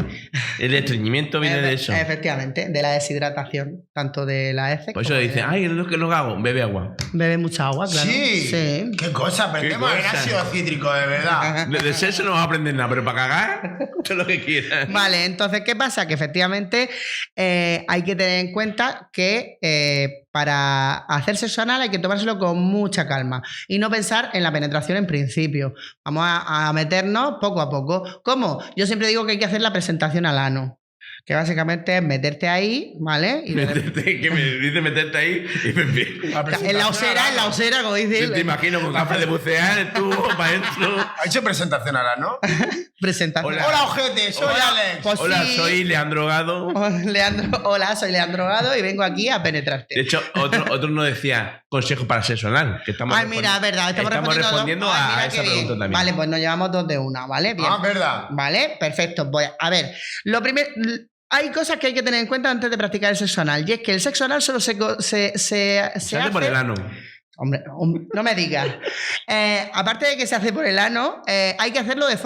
El estreñimiento viene de eso. Efectivamente, de la deshidratación, tanto de la heces. Por eso como dicen, ay, lo que lo hago, bebe agua. Bebe mucha agua, claro. Sí. Qué cosa, aprendemos Qué en cosa. ácido cítrico, de verdad. De sexo no vas a aprender nada, pero para cagar, todo lo que quieras. Vale, entonces, ¿qué pasa? Que efectivamente hay que tener en cuenta que para hacer sexo anal hay que tomárselo con mucha calma y no pensar en la penetración en principio. Vamos a meternos poco a poco. ¿Cómo? Yo siempre digo que hay que hacer la presentación al ano. Que básicamente es meterte ahí, ¿vale? Y Que me dice meterte ahí y me en la osera, como dice. Yo te imagino con gafas de bucear, el tubo para adentro. Ha hecho presentación ahora, ¿no? Presentación. Hola, ojete, soy Alex. Pues Hola, sí. soy Leandro Gado. Hola, soy Leandro Gado y vengo aquí a penetrarte. De hecho, otro nos decía consejo para sexo anal. Que estamos Ay, mira, es verdad, estamos respondiendo a mira esa qué bien. pregunta también. Vale, pues nos llevamos 2 de 1, ¿vale? Bien. Ah, verdad. Vale, perfecto. Pues a ver, lo primero. Hay cosas que hay que tener en cuenta antes de practicar el sexo anal. Y es que el sexo anal solo se hace por el ano. Hombre, no me digas. Aparte de que se hace por el ano, hay que hacerlo de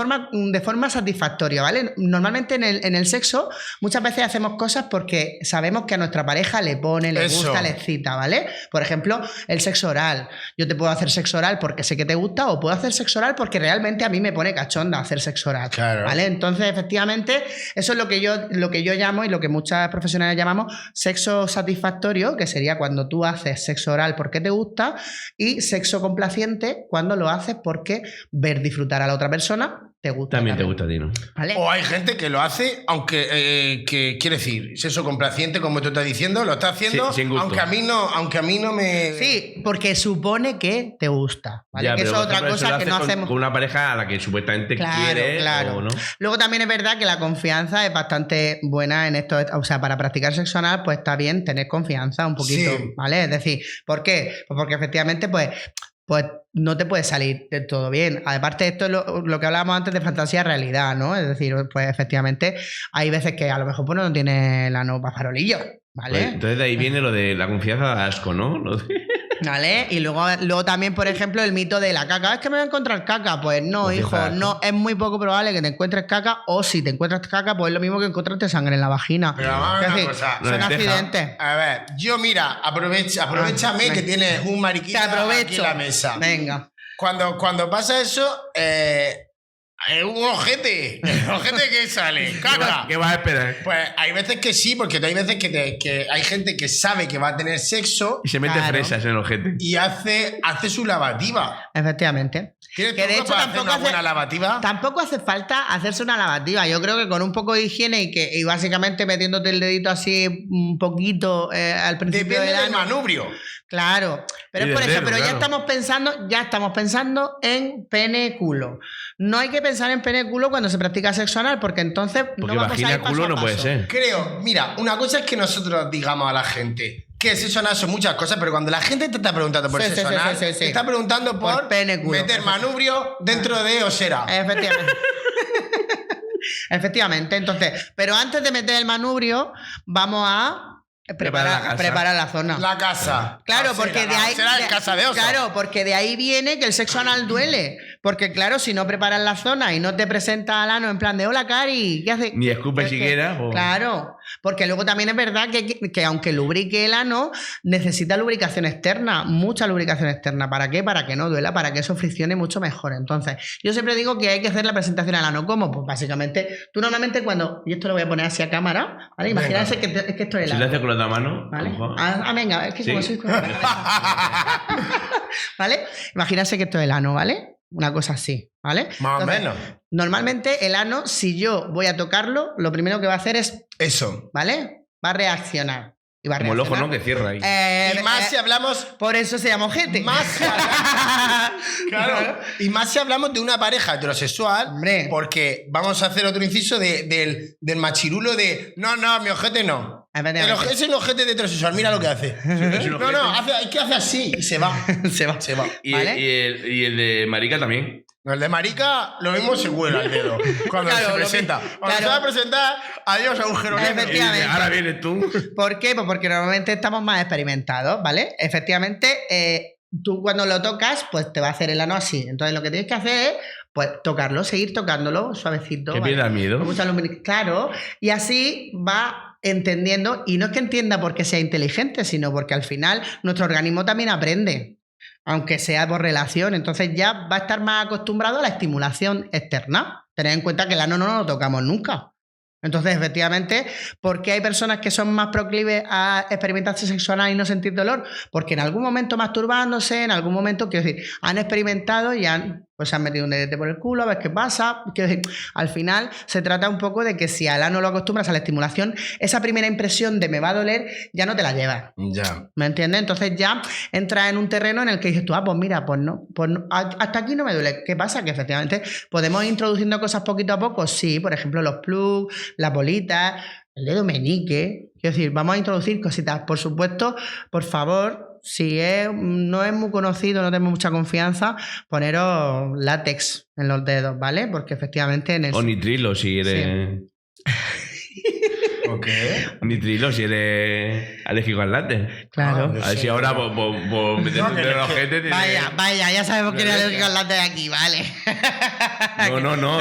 forma satisfactoria, ¿vale? Normalmente en el sexo muchas veces hacemos cosas porque sabemos que a nuestra pareja le pone, le gusta, le excita, ¿vale? Por ejemplo, el sexo oral. Yo te puedo hacer sexo oral porque sé que te gusta o puedo hacer sexo oral porque realmente a mí me pone cachonda hacer sexo oral, claro. ¿vale? Entonces, efectivamente, eso es lo que yo llamo y lo que muchas profesionales llamamos sexo satisfactorio, que sería cuando tú haces sexo oral porque te gusta, y sexo complaciente cuando lo haces porque ver disfrutar a la otra persona te gusta. También te gusta a ti, ¿no? ¿Vale? O hay gente que lo hace, aunque que quiere decir, sexo complaciente, como tú estás diciendo, lo está haciendo, sin gusto. aunque a mí no me. Sí, porque supone que te gusta, ¿vale? Ya, Que eso pero es otra por ejemplo, eso cosa lo que no haces hacemos. con una pareja a la que supuestamente quiere o no. Luego también es verdad que la confianza es bastante buena en esto. O sea, para practicar sexo anal, pues está bien tener confianza un poquito, Sí. ¿vale? Es decir, ¿por qué? Pues porque efectivamente, pues no te puede salir de todo bien. Aparte, esto es lo que hablábamos antes de fantasía realidad, ¿no? Es decir, pues efectivamente hay veces que a lo mejor pues, no tiene la no para farolillo, ¿vale? Pues, entonces de ahí viene lo de la confianza da asco, ¿no? ¿Vale? Y luego también, por ejemplo, el mito de la caca. Es que me voy a encontrar caca. Pues no, Pues hijo, exacto. no, es muy poco probable que te encuentres caca, o si te encuentras caca, pues es lo mismo que encontrarte sangre en la vagina. Pero vamos a ver Es una decir, cosa. son Lenteja. accidentes. A ver, yo mira, aprovechame que tienes un Te mariquita aquí aprovecho. en la mesa. Venga. Cuando pasa eso, es un ojete. ¿El ojete que sale? Caca. ¿Qué vas a esperar? Pues hay veces que sí, porque hay veces que hay gente que sabe que va a tener sexo Y se mete Claro. fresas en el ojete. y hace su lavativa. Efectivamente. ¿Tienes Que de truco hecho para hacer una buena lavativa? Tampoco hace falta hacerse una lavativa. Yo creo que con un poco de higiene y básicamente metiéndote el dedito así un poquito al principio Depende del del ano. manubrio. Claro, pero Y es por del eso, dedo, pero claro. ya estamos pensando en pene culo. No hay que pensar en pene culo cuando se practica sexo anal, porque entonces Porque no vamos a vagina ir paso culo a no puede paso. ser. Creo, mira, una cosa es que nosotros digamos a la gente que sexo anal son muchas cosas, pero cuando la gente te está preguntando por Sí, sexo sí, sí, anal, sí, sí. te está preguntando Por pene culo. meter manubrio dentro de osera. Efectivamente. Efectivamente, entonces, pero antes de meter el manubrio, vamos a preparar la zona. La casa. Claro, Osera, porque de la ahí. osera es casa de oso. Claro, porque de ahí viene que el sexo anal duele. Porque, claro, si no preparas la zona y no te presentas al ano en plan de hola, Cari, ¿qué haces? Ni escupe Es que- siquiera. o- Claro, porque luego también es verdad que aunque lubrique el ano, necesita lubricación externa, mucha lubricación externa. ¿Para qué? Para que no duela, para que eso friccione mucho mejor. Entonces, yo siempre digo que hay que hacer la presentación al ano. ¿Cómo? Pues básicamente, tú normalmente cuando. Y esto lo voy a poner así a cámara, ¿vale? Imagínate que esto es el Si ano. lo haces con la otra mano, ¿Vale? a lo mejor. Venga, es que Sí. como soy. ¿Vale? Imagínate que esto es el ano, ¿vale? Una cosa así, ¿vale? Más o Entonces, menos. Normalmente el ano, si yo voy a tocarlo, lo primero que va a hacer es, Eso. ¿vale? Va a reaccionar. Y va a Como el ojo, reaccionar. ¿no? Que cierra ahí. Y más si hablamos. Por eso se llama ojete. Más si hablamos. Claro. Y más si hablamos de una pareja heterosexual. Hombre. Porque vamos a hacer otro inciso del machirulo de. No, mi ojete no. Efectivamente. Es el ojete de heterosexual, mira lo que hace. es un No, ojete. es que hace así y se va. Se va. Se va. Y, ¿vale? y el de marica también. El de marica, lo mismo se cuela el dedo cuando Claro, se lo presenta. mismo. Cuando Claro. se va a presentar, adiós, agujero negro. Efectivamente. Y dice, ahora vienes tú. ¿Por qué? Pues porque normalmente estamos más experimentados, ¿vale? Efectivamente, tú cuando lo tocas, pues te va a hacer el ano así. Entonces lo que tienes que hacer es pues tocarlo, seguir tocándolo suavecito. Que pierda miedo. Claro, y así va entendiendo, y no es que entienda porque sea inteligente, sino porque al final nuestro organismo también aprende, aunque sea por relación. Entonces ya va a estar más acostumbrado a la estimulación externa. Tened en cuenta que el ano no lo tocamos nunca. Entonces, efectivamente, ¿por qué hay personas que son más proclives a experimentar sexo anal y no sentir dolor? Porque en algún momento masturbándose, en algún momento, quiero decir, han experimentado y pues se han metido un dedete por el culo a ver qué pasa. Quiero decir, al final se trata un poco de que si al ano lo acostumbras a la estimulación, esa primera impresión de me va a doler ya no te la llevas. Ya. ¿Me entiendes? Entonces ya entras en un terreno en el que dices tú, pues mira, pues no, hasta aquí no me duele. ¿Qué pasa? Que efectivamente podemos ir introduciendo cosas poquito a poco. Sí, por ejemplo, los plugs, las bolitas, el dedo meñique. Quiero decir, vamos a introducir cositas. Por supuesto, por favor, si no es muy conocido, no tenemos mucha confianza, poneros látex en los dedos, ¿vale? Porque efectivamente en el... O nitrilo si eres... Ok. Nitrilo si eres alérgico al látex. Claro. A ver si ahora vos metes un dedo en los ojete. Vaya, ya sabemos que eres alérgico al látex aquí, ¿vale? No.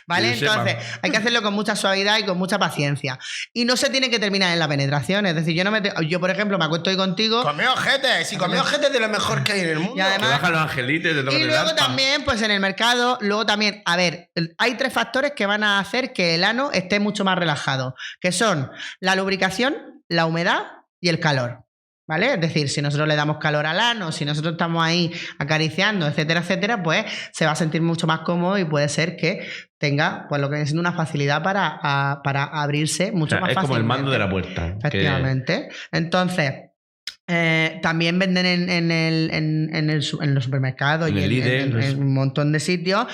Vale, entonces hay que hacerlo con mucha suavidad y con mucha paciencia. Y no se tiene que terminar en la penetración. Es decir, yo por ejemplo, me acuesto hoy contigo. Come ojetes. Si come ojetes de lo mejor que hay en el mundo. Y además, que bajan los angelitos, te tocan y el luego alma. también, pues en el mercado, a ver, hay 3 factores que van a hacer que el ano esté mucho más relajado, que son la lubricación, la humedad y el calor. ¿Vale? Es decir, si nosotros le damos calor al ano, si nosotros estamos ahí acariciando, etcétera, etcétera, pues se va a sentir mucho más cómodo y puede ser que tenga, pues lo que viene siendo una facilidad para abrirse mucho más fácilmente. Es como el mando de la puerta. Efectivamente. Entonces, también venden en los supermercados y en un montón de sitios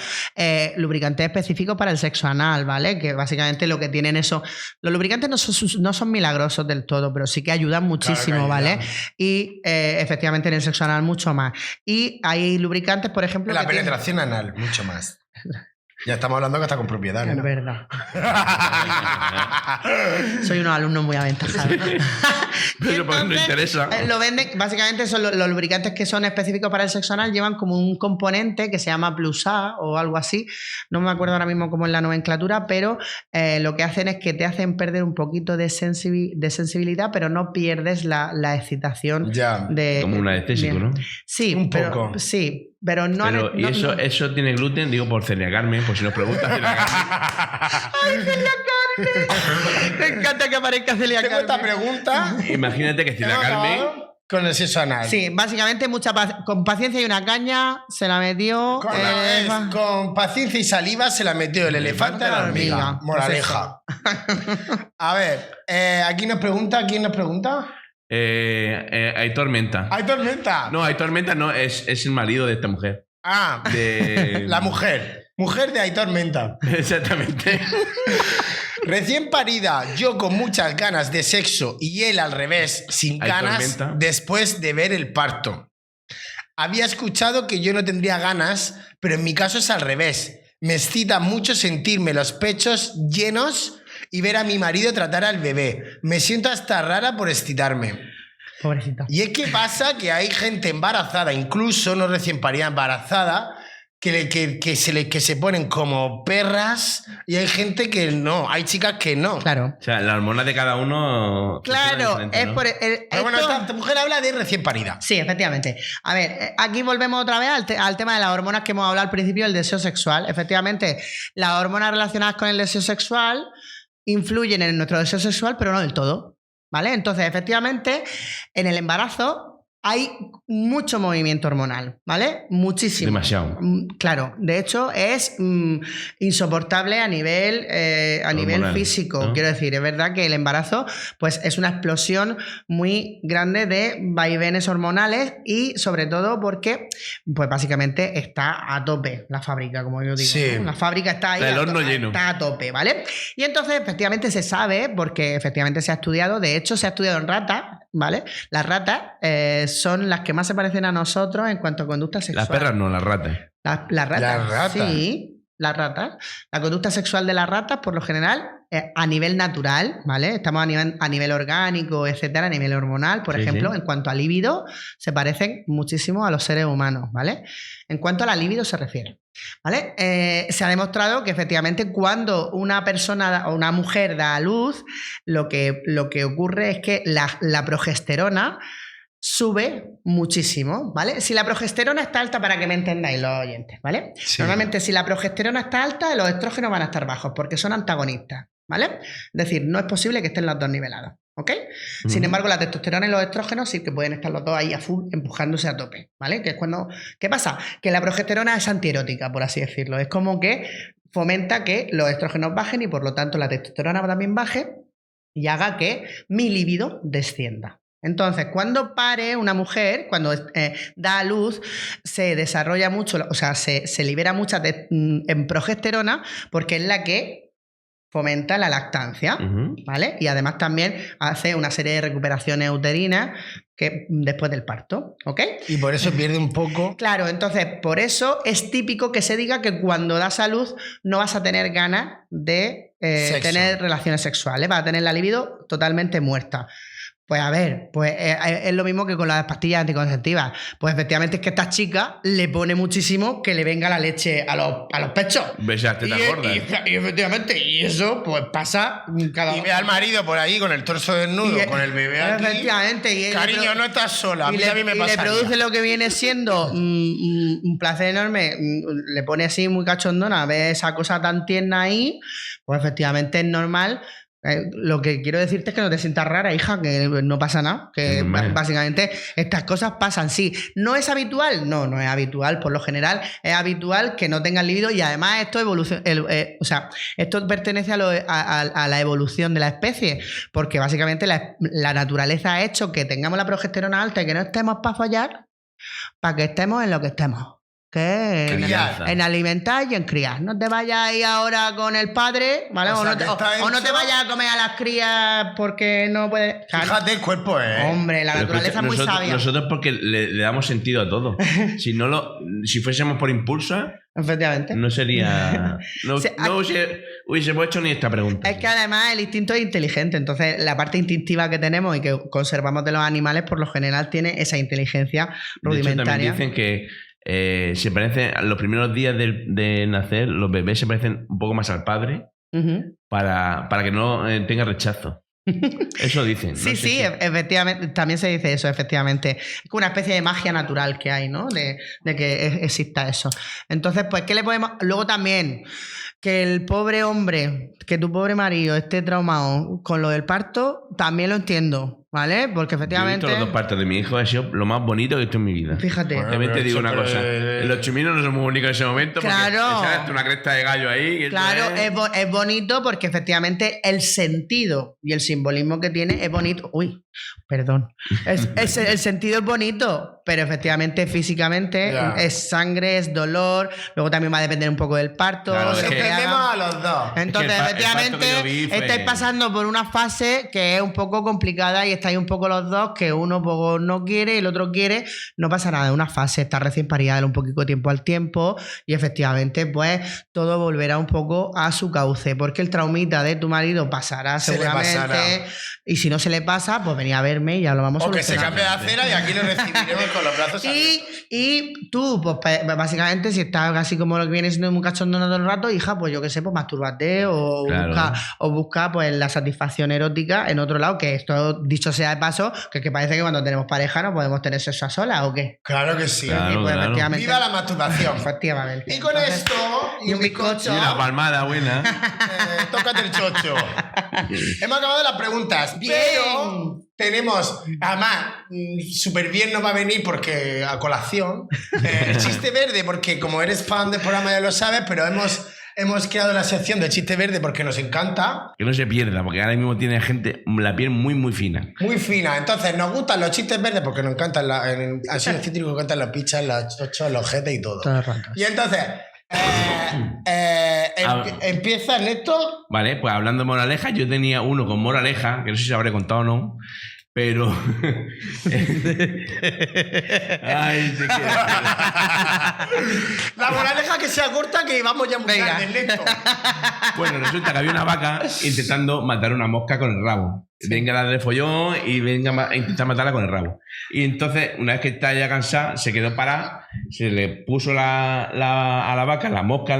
lubricantes específicos para el sexo anal, ¿vale? Que básicamente lo que tienen eso... Los lubricantes no son milagrosos del todo, pero sí que ayudan muchísimo, ¿vale? Y efectivamente en el sexo anal mucho más. Y hay lubricantes, por ejemplo... La penetración anal, mucho más. Ya estamos hablando que está con propiedad, ¿no? Es verdad. Soy unos alumnos muy aventajados. Pero pues no interesa. Lo venden, básicamente son los lubricantes que son específicos para el sexo anal, llevan como un componente que se llama Plus A o algo así. No me acuerdo ahora mismo cómo es la nomenclatura, pero lo que hacen es que te hacen perder un poquito de sensibilidad, pero no pierdes la excitación. Ya. Como un anestésico, ¿no? Sí, un poco. Sí. Pero no. ¿Y eso tiene gluten? Digo por Celia Carmen, por si nos preguntas Celia Carmen. ¡Ay, Celia Carmen! Me encanta que aparezca Celia Tengo Carmen. esta pregunta. Imagínate que Celia Carmen... Con el sexo anal. Sí, básicamente con paciencia y una caña se la metió. Con paciencia y saliva se la metió el elefante a la hormiga. Moraleja. A ver, ¿quién nos pregunta? Aitor Menta. ¿Aitor Menta? No, Aitor Menta no, es el marido de esta mujer. Ah, la mujer. Mujer de Aitor Menta. Exactamente. Recién parida, yo con muchas ganas de sexo y él al revés, sin ganas, después de ver el parto. Había escuchado que yo no tendría ganas, pero en mi caso es al revés. Me excita mucho sentirme los pechos llenos y ver a mi marido tratar al bebé. Me siento hasta rara por excitarme. Pobrecita. Y es que pasa que hay gente embarazada, incluso no recién parida, embarazada, que se ponen como perras, y hay gente que no, hay chicas que no. Claro. O sea, la hormona de cada uno... Claro, es ¿no? por... Pero bueno, esta mujer habla de recién parida. Sí, efectivamente. A ver, aquí volvemos otra vez al tema de las hormonas que hemos hablado al principio, el deseo sexual. Efectivamente, las hormonas relacionadas con el deseo sexual influyen en nuestro deseo sexual, pero no del todo, ¿vale? Entonces, efectivamente, en el embarazo hay mucho movimiento hormonal, ¿vale? Muchísimo. Demasiado. Claro, de hecho es insoportable a nivel físico. ¿No? Quiero decir, es verdad que el embarazo pues, es una explosión muy grande de vaivenes hormonales y sobre todo porque pues básicamente está a tope la fábrica, como yo digo. Sí. ¿No? La fábrica está ahí. El horno lleno. Está a tope, ¿vale? Y entonces efectivamente se sabe, porque efectivamente se ha estudiado, de hecho se ha estudiado en ratas, ¿vale? Las ratas son las que más se parecen a nosotros en cuanto a conducta sexual. Las perras no, las ratas. Las ratas. Sí, las ratas. La conducta sexual de las ratas, por lo general, a nivel natural, ¿vale? Estamos a nivel orgánico, etcétera, a nivel hormonal, por ejemplo, en cuanto a libido, se parecen muchísimo a los seres humanos, ¿vale? En cuanto a la libido se refiere, ¿vale? Se ha demostrado que efectivamente cuando una persona o una mujer da a luz, lo que ocurre es que la progesterona sube muchísimo, ¿vale? Si la progesterona está alta, para que me entendáis los oyentes, ¿vale? Sí. Normalmente si la progesterona está alta, los estrógenos van a estar bajos porque son antagonistas, ¿vale? Es decir, no es posible que estén los dos nivelados, ¿ok? Sin embargo, la testosterona y los estrógenos sí que pueden estar los dos ahí a full, empujándose a tope, ¿vale? Que es cuando... ¿Qué pasa? Que la progesterona es antierótica, por así decirlo. Es como que fomenta que los estrógenos bajen y por lo tanto la testosterona también baje y haga que mi libido descienda. Entonces, cuando pare una mujer, cuando da a luz, se desarrolla mucho, o sea, se libera mucha en progesterona porque es la que fomenta la lactancia, ¿vale? Y además también hace una serie de recuperaciones uterinas que después del parto, ¿ok? Y por eso pierde un poco... Claro, entonces, por eso es típico que se diga que cuando das a luz no vas a tener ganas de tener relaciones sexuales, vas a tener la libido totalmente muerta. Pues a ver, pues es lo mismo que con las pastillas anticonceptivas. Pues efectivamente es que esta chica le pone muchísimo que le venga la leche a los pechos. Besarte tan gorda. Y efectivamente, y eso pues pasa cada... Y ve al marido por ahí con el torso desnudo, con el bebé aquí. Efectivamente. Y cariño, no estás sola. A mí me pasa. Y le produce lo que viene siendo un placer enorme. Le pone así muy cachondona, ve esa cosa tan tierna ahí, pues efectivamente es normal. Lo que quiero decirte es que no te sientas rara, hija, que no pasa nada, que básicamente estas cosas pasan, sí. ¿No es habitual? No es habitual, por lo general es habitual que no tengas libido y además esto esto pertenece a la evolución de la especie, porque básicamente la naturaleza ha hecho que tengamos la progesterona alta y que no estemos para follar, para que estemos en lo que estemos. Que en alimentar y en criar. No te vayas ahí ahora con el padre, ¿vale? O no te vayas a comer a las crías porque no puedes. Fíjate el cuerpo, Hombre, la naturaleza es muy sabia. Nosotros porque le damos sentido a todo. Si fuésemos por impulso, efectivamente, no sería. No hubiésemos hecho ni esta pregunta. Es que además el instinto es inteligente, entonces la parte instintiva que tenemos y que conservamos de los animales, por lo general, tiene esa inteligencia rudimentaria. De hecho, también dicen que se parecen, los primeros días de nacer, los bebés se parecen un poco más al padre para que no tenga rechazo. Eso dicen. Sí, efectivamente, también se dice eso, efectivamente. Es una especie de magia natural que hay, ¿no? De que exista eso. Entonces, pues, ¿qué le podemos...? Luego también, que el pobre hombre, que tu pobre marido esté traumado con lo del parto, también lo entiendo, ¿vale? Porque efectivamente... Yo he visto los dos partos de mi hijo, ha sido lo más bonito que he visto en mi vida. Fíjate. Bueno, también te digo una cosa, los chuminos no son muy bonitos en ese momento, claro, porque es una cresta de gallo ahí. Claro, es bonito porque efectivamente el sentido y el simbolismo que tiene es bonito. Uy, perdón. El sentido es bonito, pero efectivamente físicamente es sangre, es dolor, luego también va a depender un poco del parto. Claro, entendemos a los dos. Entonces, efectivamente, estáis pasando por una fase que es un poco complicada y estáis un poco los dos, que uno poco no quiere y el otro quiere. No pasa nada, es una fase, está recién parida, dale un poquito de tiempo al tiempo y efectivamente, pues todo volverá un poco a su cauce, porque el traumita de tu marido pasará seguramente. Y si no se le pasa, pues venía a verme y ya lo vamos a solucionar. O que se cambie de acera y aquí lo recibiremos con los brazos abiertos. Y tú, pues básicamente, si estás así como lo que viene siendo muy cachondona todo el rato, hija, pues yo qué sé, pues mastúrbate o busca pues la satisfacción erótica en otro lado, que esto, dicho sea de paso, que parece que cuando tenemos pareja no podemos tener sexo a solas, ¿o qué? Claro que sí. Claro, pues, claro. Viva la masturbación. Efectivamente. Y con esto, y un bizcocho. Y una palmada buena. Tócate el chocho. Hemos acabado las preguntas. Bien. Pero tenemos, además, súper bien nos va a venir porque a colación, el chiste verde, porque como eres fan del programa ya lo sabes, pero hemos creado la sección de chiste verde porque nos encanta. Que no se pierda, porque ahora mismo tiene gente la piel muy, muy fina. Muy fina. Entonces, nos gustan los chistes verdes porque nos encantan, así los cítricos nos encantan las pichas, los chochos, los jetes y todo. Y entonces... empieza Néstor. Vale, pues hablando de moraleja, yo tenía uno con moraleja, que no sé si habré contado o no, Pero... Ay, te quiero. La moraleja que sea corta, que vamos ya muy tarde, lento. Bueno, resulta que había una vaca intentando matar una mosca con el rabo. Venga a darle follón y venga a intentar matarla con el rabo. Y entonces, una vez que está ya cansada, se quedó parada, se le puso a la vaca la mosca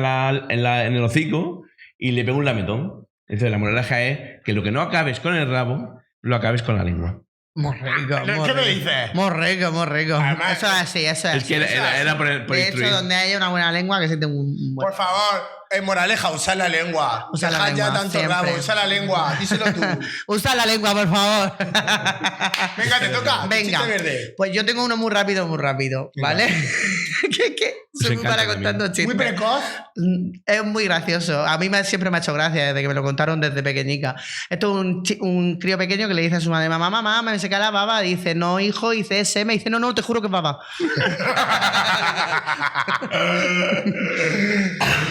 en el hocico y le pegó un lametón. Entonces, la moraleja es que lo que no acabes con el rabo, lo acabes con la lengua. Muy rico, ¿Qué me dices? Muy rico, muy rico. Además, eso es así, eso es Es que era por de instruir. hecho, donde haya una buena lengua, que se tenga un buen... Por favor, moraleja, usad la lengua. Usa la Dejad ya lengua, tanto siempre. rabo, usa la lengua. Díselo tú. Usa la lengua, por favor. Venga, te toca. Venga. Chiste verde. Pues yo tengo uno muy rápido, ¿vale? que soy muy encanta para contando también. chistes. Muy precoz. Es muy gracioso. A mí siempre me ha hecho gracia desde que me lo contaron desde pequeñica. Esto es un crío pequeño que le dice a su madre: mamá, me seca la baba. Dice: no, hijo. Dice: es me dice: no, te juro que es baba.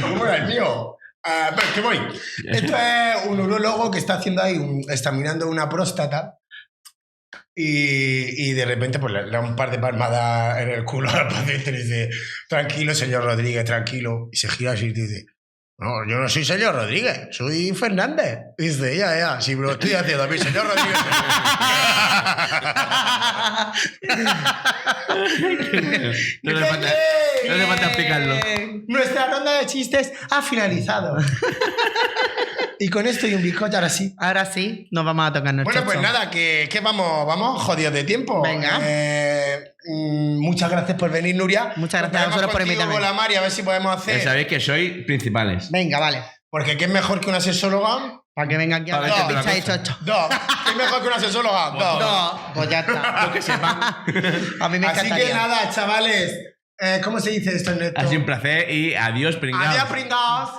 ¿Cómo era el mío? Pero que voy. Esto es un urólogo que está haciendo ahí, examinando una próstata. Y de repente pues le da un par de palmadas en el culo al paciente y le dice: tranquilo, señor Rodríguez, tranquilo. Y se gira así y dice: no, yo no soy señor Rodríguez, soy Fernández. Y dice: ya, sí, pero lo estoy haciendo a mí, señor Rodríguez. No le falta explicarlo. Nuestra ronda de chistes ha finalizado. Y con esto y un bizcocho, ahora sí. Ahora sí, nos vamos a tocarnos. Bueno, pues nada, que vamos jodidos de tiempo. Venga. Muchas gracias por venir, Nuria. Muchas gracias a vosotros por invitarme. Con la Mari, a ver si podemos hacer. Ya sabéis que sois principales. Venga, vale. Porque ¿qué es mejor que una sexóloga? Para que venga aquí a Para ver verte pizza la y cosa. chocho. Dos. ¿Qué es mejor que una sexóloga? Dos. No, pues ya está. Lo que sepan. A mí me Así encantaría. que nada, chavales. ¿Cómo se dice esto en esto? Ha sido un placer y adiós, pringaos. Adiós, pringaos.